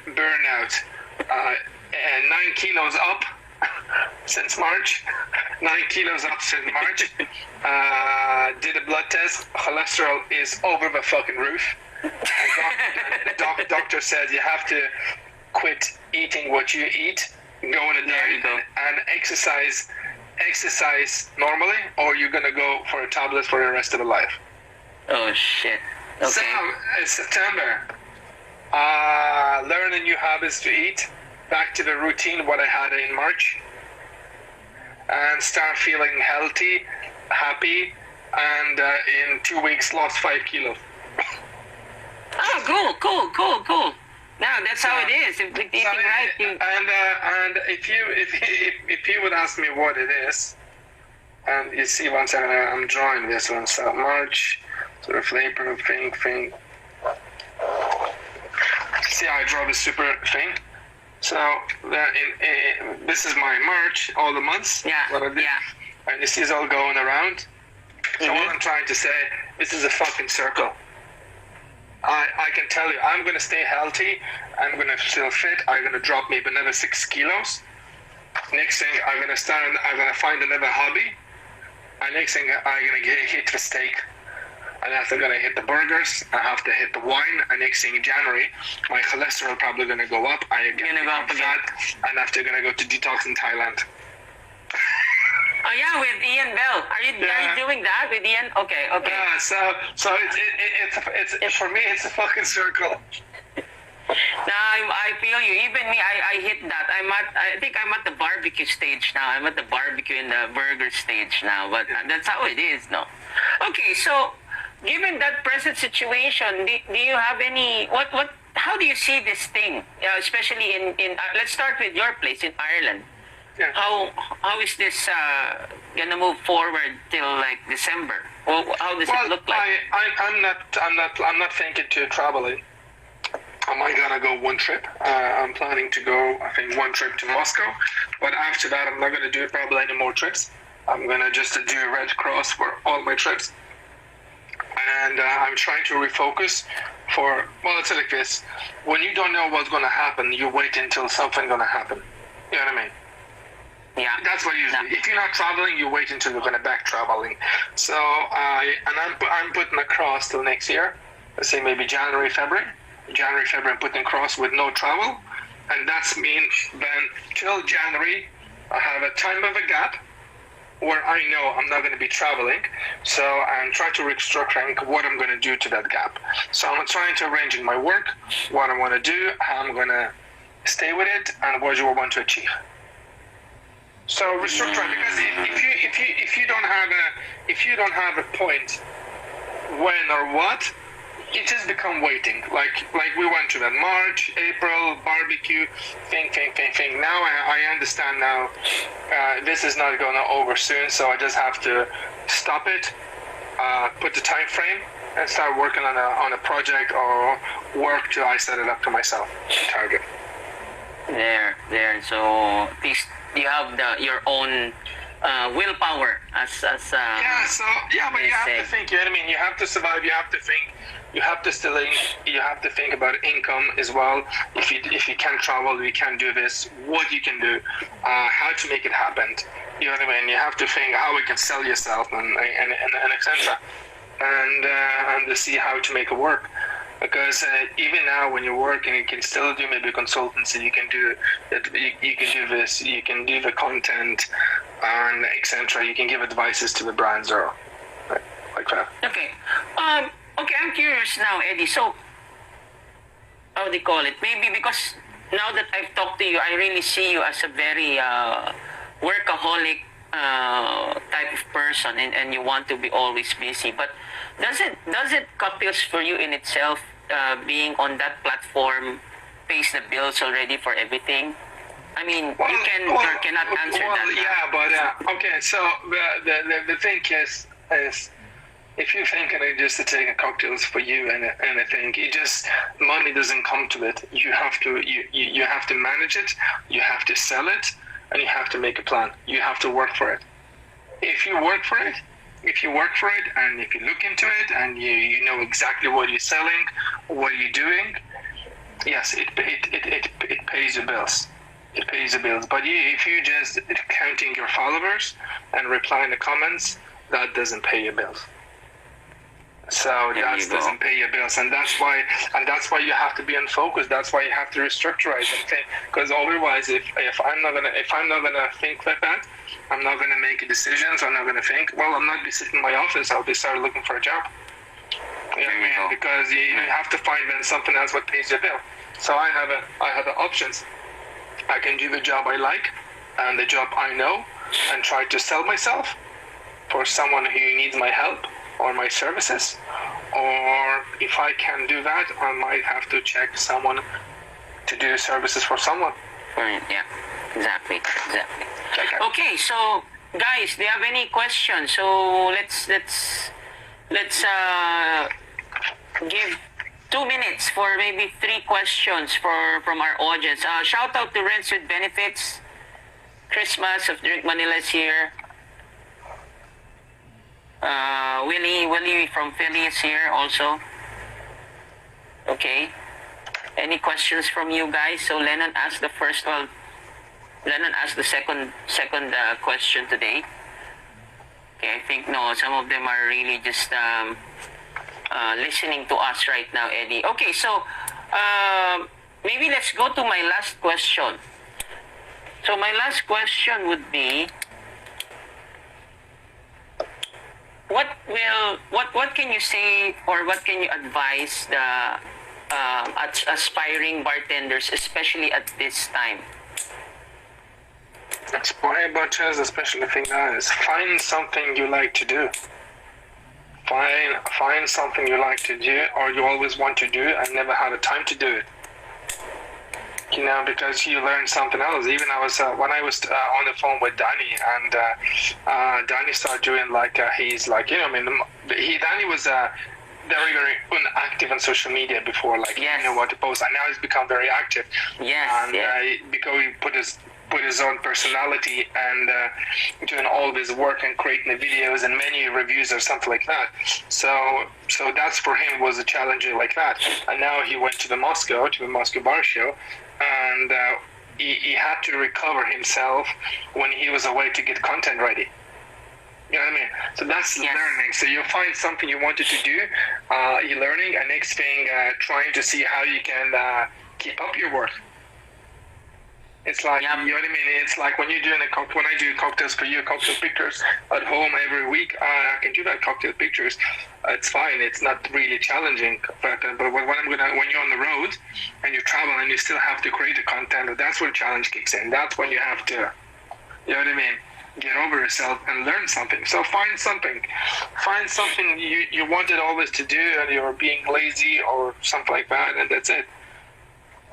Burnout. 9 kilos up since March. 9 kilos up since March. Did a blood test. Cholesterol is over the fucking roof. The doctor said you have to quit eating what you eat, go on a There you diet, go. and exercise normally, or you're gonna go for a tablet for the rest of your life. Oh shit. Okay. So it's September. Learning new habits to eat, back to the routine what I had in March, and start feeling healthy, happy, and in 2 weeks lost 5 kilos. Oh, cool. Now that's how it is. If with eating right, you. And if you would ask me what it is, and you see one second, I'm drawing this one. So March, sort of April thing. See how I draw the super thing. So this is my March, all the months. Yeah. What I did. Yeah. And you see it's all going around. So what I'm trying to say, this is a fucking circle. I can tell you, I'm gonna stay healthy. I'm gonna still fit. I'm gonna drop maybe another 6 kilos. Next thing, I'm gonna find another hobby. And next thing, I'm gonna hit the steak. And after I'm gonna hit the burgers, I have to hit the wine. And next thing in January, my cholesterol probably gonna go up. I'm gonna go up again. fat, and after gonna go to detox in Thailand. Oh yeah, with Ian Bell. Are you doing that with Ian? Okay. Yeah, so it's for me, it's a fucking circle. No, I feel you. Even me, I hit that. I think I'm at the barbecue stage now. I'm at the barbecue and the burger stage now. But that's how it is, no? Okay, so given that present situation, do you have any how do you see this thing, especially in let's start with your place in Ireland. Yeah. How is this gonna move forward till like December? Well, how does it look like? I'm not thinking to traveling. Am I gonna go one trip? I'm planning to go, I think, one trip to Moscow. But after that, I'm not gonna do probably any more trips. I'm gonna just do Red Cross for all my trips. And I'm trying to refocus it's like this. When you don't know what's gonna happen, you wait until something's gonna happen. You know what I mean? Yeah. That's what usually. If you're not traveling, you wait until you're gonna back traveling. So I'm putting a cross till next year. Let's say maybe January, February. I'm putting a cross with no travel, and that's mean then till January I have a time of a gap where I know I'm not going to be traveling. So I'm trying to restructuring what I'm going to do to that gap. So I'm trying to arrange in my work what I want to do, how I'm going to stay with it, and what do I want to achieve. So restructuring, because if you don't have a point when or what, it just become waiting. Like we went to that March, April barbecue thing. Now I understand now. This is not going to over soon, so I just have to stop it, put the time frame, and start working on a project or work till I set it up to myself. Target. There. So at least you have your own willpower as but you have to think. You know what I mean? You have to survive. You have to think. You have to think about income as well. If you can't travel, you can't do this. What you can do, how to make it happen. You know what I mean? You have to think how you can sell yourself and etc. And to see how to make it work. Because even now, when you're working, you can still do maybe consultancy. You can do you can do this. You can do the content, and etc. You can give advices to the brands or like that. Okay. Okay, I'm curious now, Eddie. So, how do you call it? Maybe because now that I've talked to you, I really see you as a very workaholic type of person, and you want to be always busy. But does it couples for you in itself being on that platform pays the bills already for everything? I mean, you cannot answer that. Yeah, but okay. So the thing is if you're thinking of just to take cocktails for you and I think it just money doesn't come to it. You have to manage it, you have to sell it, and you have to make a plan. You have to work for it. If you work for it, and if you look into it and you know exactly what you're selling, what you're doing, yes, it pays your bills. It pays the bills. But if you just counting your followers and replying to comments, that doesn't pay your bills. So There that you go. doesn't pay your bills, and that's why you have to be in focus. That's why you have to restructurize and think, because otherwise, if I'm not gonna think like that, I'm not gonna make decisions. I'm not gonna think. Well, I'm not be sitting in my office. I'll be start looking for a job. You know what I There you mean? go. Because you have to find then something else what pays your bill. So I have the options. I can do the job I like and the job I know, and try to sell myself for someone who needs my help or my services. Or if I can do that, I might have to check someone to do services for someone. Right, yeah, exactly. Okay. Okay, so guys, do you have any questions? So let's give 2 minutes for maybe 3 questions from our audience. Shout out to Rents with Benefits. Christmas of Drink Manila is here. Willie from Philly is here also. Okay. Any questions from you guys? So Lennon asked the first one. Lennon asked the second question today. Okay, I think no, some of them are really just listening to us right now, Eddie. Okay, so maybe let's go to my last question. So my last question would be, what can you say, or what can you advise the aspiring bartenders, especially at this time? Aspiring bartenders, especially thing that is, find something you like to do. Find something you like to do, or you always want to do and never had the time to do it. You know, because you learn something else. Even when I was on the phone with Danny, and Danny started doing he's like, you know, I mean, Danny was very inactive on social media before, like, Yes. you know what to post, and now he's become very active. Yes, And yes. because he put his own personality and doing all of his work and creating the videos and menu reviews or something like that. So that's for him was a challenge like that. And now he went to the Moscow Bar Show, and he had to recover himself when he was away to get content ready. You know what I mean? So that's Yes. learning. So you find something you wanted to do, you're learning, and next thing, trying to see how you can keep up your work. It's like, Yep. you know what I mean? It's like when you're doing when I do cocktails for you, cocktail pictures at home every week, I can do that cocktail pictures. It's fine. It's not really challenging. But when you're on the road and you travel and you still have to create the content, that's where the challenge kicks in. That's when you have to, you know what I mean? Get over yourself and learn something. So find something you wanted always to do, and you're being lazy or something like that, and that's it.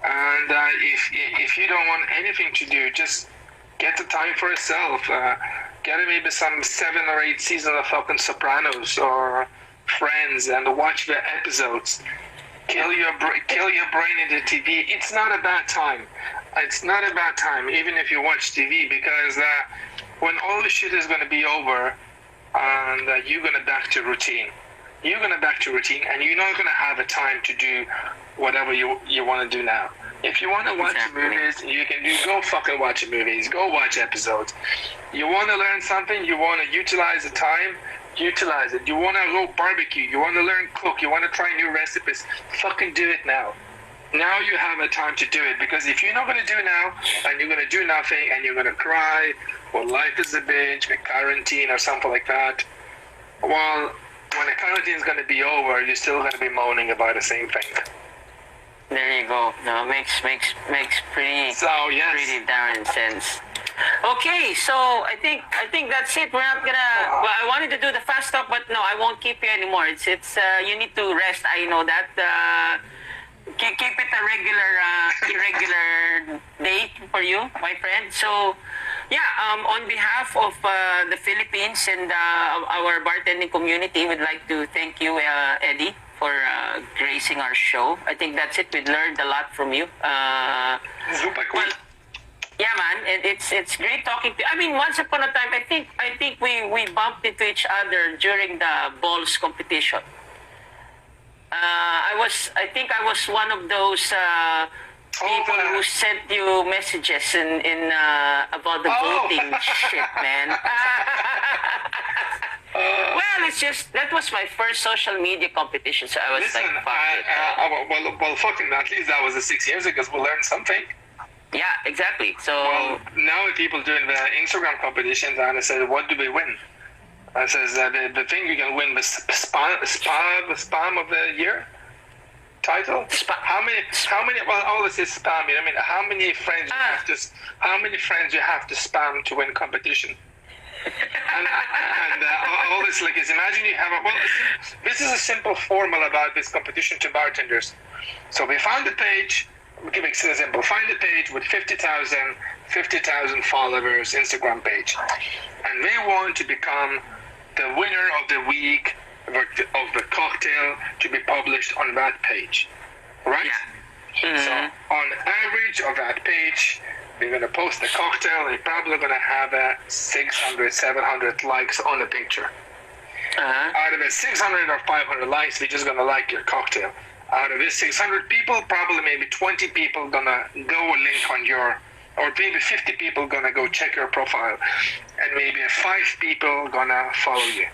And if you don't want anything to do, just get the time for yourself. Get maybe some 7 or 8 seasons of fucking Sopranos or Friends and watch the episodes. Kill your brain into TV. It's not a bad time. It's not a bad time, even if you watch TV, because when all the shit is going to be over, and you're going to back to routine. You're going to back to routine, and you're not going to have a time to do whatever you want to do now. If you want to watch Exactly. movies, you can go fucking watch movies. Go watch episodes. You want to learn something, you want to utilize the time, utilize it. You want to go barbecue, you want to learn cook, you want to try new recipes, fucking do it now. Now you have a time to do it, because if you're not going to do it now, and you're going to do nothing, and you're going to cry, or life is a bitch, with quarantine or something like that, well, when the quarantine is going to be over, you're still going to be moaning about the same thing. There you go. No, makes pretty So yes, pretty darn sense. Okay, so I think that's it. We're not gonna. Well, I wanted to do the fast talk, but no, I won't keep you anymore. It's you need to rest. I know that. Keep it a irregular day for you, my friend. So, yeah. On behalf of the Philippines and our bartending community, we'd like to thank you, Eddie, for gracing our show. I think that's it. We learned a lot from you. super cool. Well, yeah, man, it's great talking to you. I mean, once upon a time, I think we bumped into each other during the balls competition. I think I was one of those people who sent you messages in about the voting shit, man. Well, it's just that was my first social media competition, so I was Listen, like, fuck it. well, fucking, at least that was 6 years ago, because we learned something. Yeah, exactly. So Well, now people doing the Instagram competitions, and I said, what do we win? I says, the thing you can win the spam of the year title. How many? Well, all this is spam. I mean, how many friends you have to spam to win competition? and all this, like, is imagine you have this is a simple formula about this competition to bartenders. So we found the page. We give it example. Find a page with 50,000 followers, Instagram page, and they want to become the winner of the week of the cocktail to be published on that page, right? Yeah. Mm-hmm. So on average of that page, they're going to post the cocktail. They're probably going to have 600, 700 likes on the picture. Out of the 600 or 500 likes, they're just going to like your cocktail. Out of this 600 people, probably maybe 20 people gonna go link on your, or maybe 50 people gonna go check your profile, and maybe 5 people gonna follow you,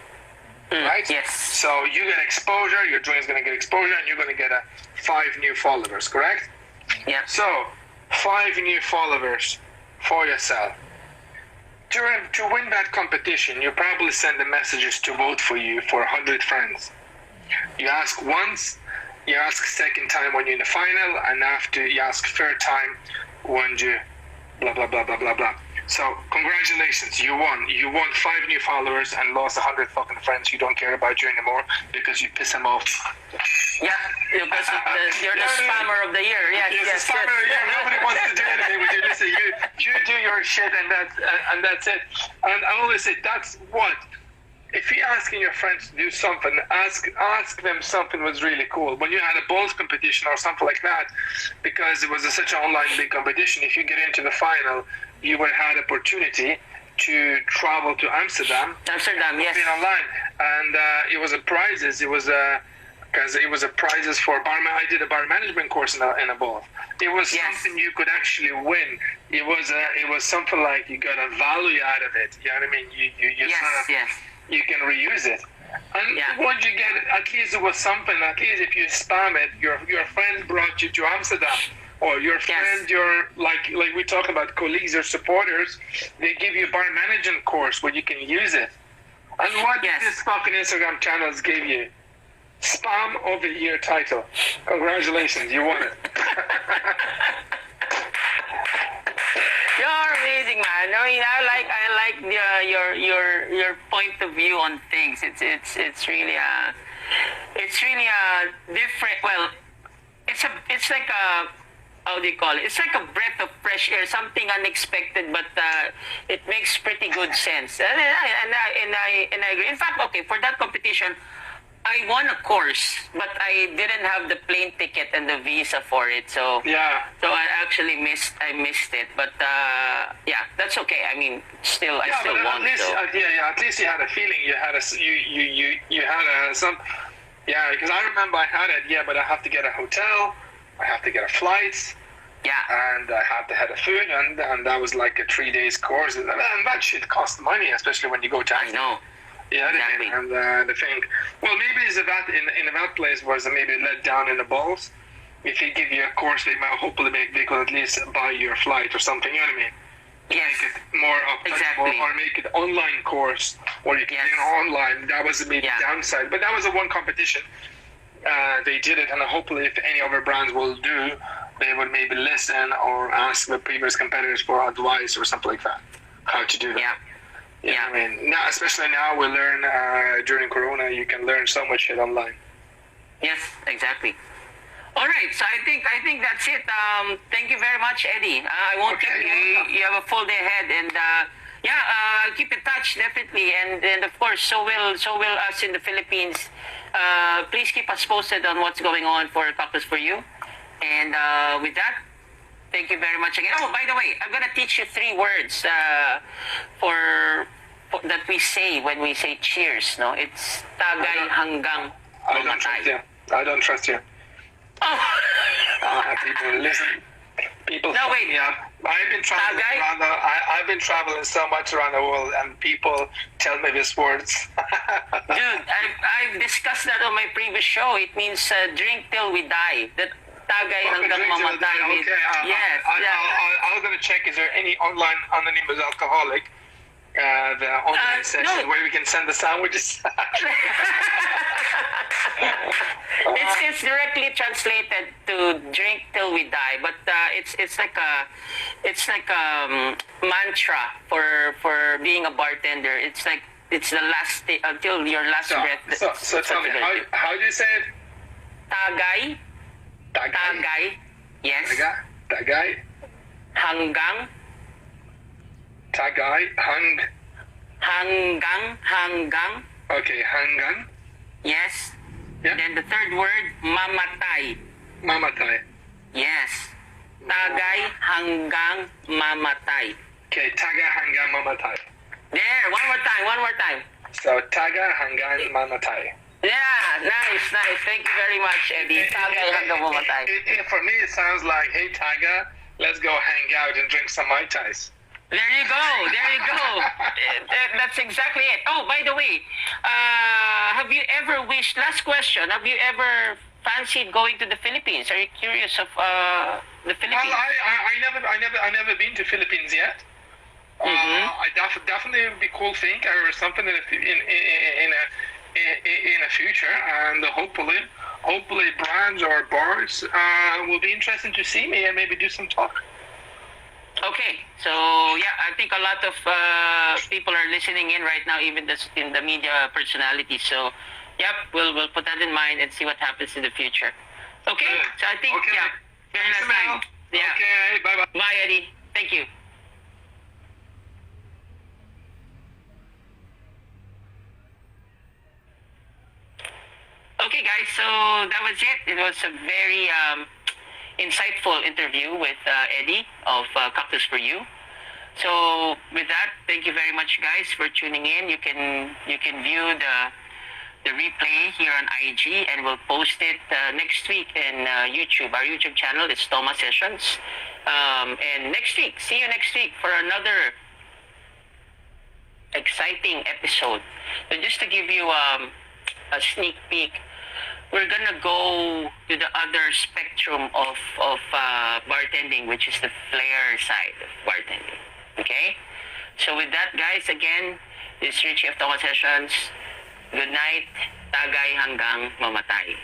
right? Yes. So you get exposure, your drink's gonna get exposure, and you're gonna get 5 new followers, correct? Yeah. So 5 new followers for yourself. To win that competition, you probably send the messages to vote for you for 100 friends. You ask once. You ask second time when you're in the final, and after you ask third time when you blah blah blah blah blah blah. So congratulations, you won. You won 5 new followers and lost 100 fucking friends who don't care about you anymore because you piss them off. Yeah, because you're the spammer of the year. Yes, you're yes, the spammer of the year. Nobody wants to do anything with you. Listen, you do your shit, and that's it. And I always say that's what. If you're asking your friends to do something, ask them something was really cool. When you had a bowls competition or something like that, because it was such an online big competition, if you get into the final, you would have had opportunity to travel to Amsterdam. Amsterdam, yes. Online, and it was a prizes. It was because it was a prizes for bar. I did a bar management course in a bowl. It was something you could actually win. It was something like you got a value out of it. You know what I mean? You sort of, you can reuse it. And once you get, at least it was something, at least if you spam it, your friend brought you to Amsterdam, or your friend, your, like we talk about colleagues or supporters, they give you a bar management course where you can use it. And what this fucking Instagram channels gave you? Spam of the year title. Congratulations, you won it. You're amazing, man. I mean, I like your point of view on things. It's really a different. Well, it's like a, how do you call it? It's like a breath of fresh air, something unexpected, but it makes pretty good sense. And I agree. In fact, okay, for that competition, I won a course, but I didn't have the plane ticket and the visa for it. So so I actually missed it. But that's okay. I mean, I still won. At least, at least you had a feeling. You had you had some. Yeah, because I remember I had it. Yeah, but I have to get a hotel. I have to get a flight. Yeah. And I have to have a food, and that was like a 3 days course, and that shit costs money, especially when you go to. I know. Yeah, exactly. And the thing, well, maybe is that in that place was maybe let down in the balls. If they give you a course, they might hopefully they could at least buy your flight or something. You know what I mean? Yes. Make it more accessible, or make it online course, or you can do it online. That was maybe the downside, but that was a one competition. They did it, and hopefully, if any other brands will do, they would maybe listen or ask the previous competitors for advice or something like that, how to do that. Yeah. I mean, now, especially now, we learn during Corona, you can learn so much shit online. Yes, exactly. All right, so I think that's it. Thank you very much, Eddie. I won't keep you. You have a full day ahead, and I'll keep in touch definitely. And of course, so will us in the Philippines. Please keep us posted on what's going on for Cocktails for You. And with that, thank you very much again. Oh, by the way, I'm gonna teach you 3 words for that we say when we say cheers. No, it's tagay hanggang mamatay. I don't trust you. Oh. People listen. People no, wait. me up I've been traveling Tagay? around. I've been traveling so much around the world, and people tell me these words. Dude, I've discussed that on my previous show. It means drink till we die. That tagay hanggang mamatay. Okay. Yes. Yeah. I'm gonna check. Is there any online anonymous alcoholic? The online session no. where we can send the sandwiches. It's directly translated to drink till we die, but it's like a mantra for being a bartender. It's like it's the last until your last breath. So tell me, how do you say it? Tagay, tagay, yes. Tagay, Hanggang, tagay, hanggang, okay, hanggang, yes. yeah, Then the third word, mamatay, mamatay. yes. Tagay hanggang mamatay. Okay, taga hanggang mamatay. There, one more time. So taga hanggang mamatay. Yeah, nice. Thank you very much, Eddie. Tagay hanggang mamatay. For me, it sounds like, hey Taga, let's go hang out and drink some Mai Tais. There you go. That's exactly it. Oh, by the way, have you ever wished? Last question. Have you ever fancied going to the Philippines? Are you curious of the Philippines? Well, I never been to Philippines yet. I definitely would be cool thing or something in a future, and hopefully brands or bars will be interested to see me and maybe do some talk. Okay, so yeah, I think a lot of people are listening in right now, even in the media personalities. So, yep, we'll put that in mind and see what happens in the future. Okay, Good. so I think Okay. yeah, very Thanks, nice time. Mel. Yeah. Okay, bye bye. Bye, Eddie. Thank you. Okay, guys, so that was it. It was a very insightful interview with Eddie of Cactus for You. So with that, thank you very much, guys, for tuning in. You can view the replay here on IG, and we'll post it next week in YouTube. Our YouTube channel is Toma Sessions. And next week, see you next week for another exciting episode. So just to give you a sneak peek, we're gonna go to the other spectrum of bartending, which is the flair side of bartending. Okay? So with that, guys, again, this is Richie of Toma Sessions. Good night. Tagay hanggang mamatay.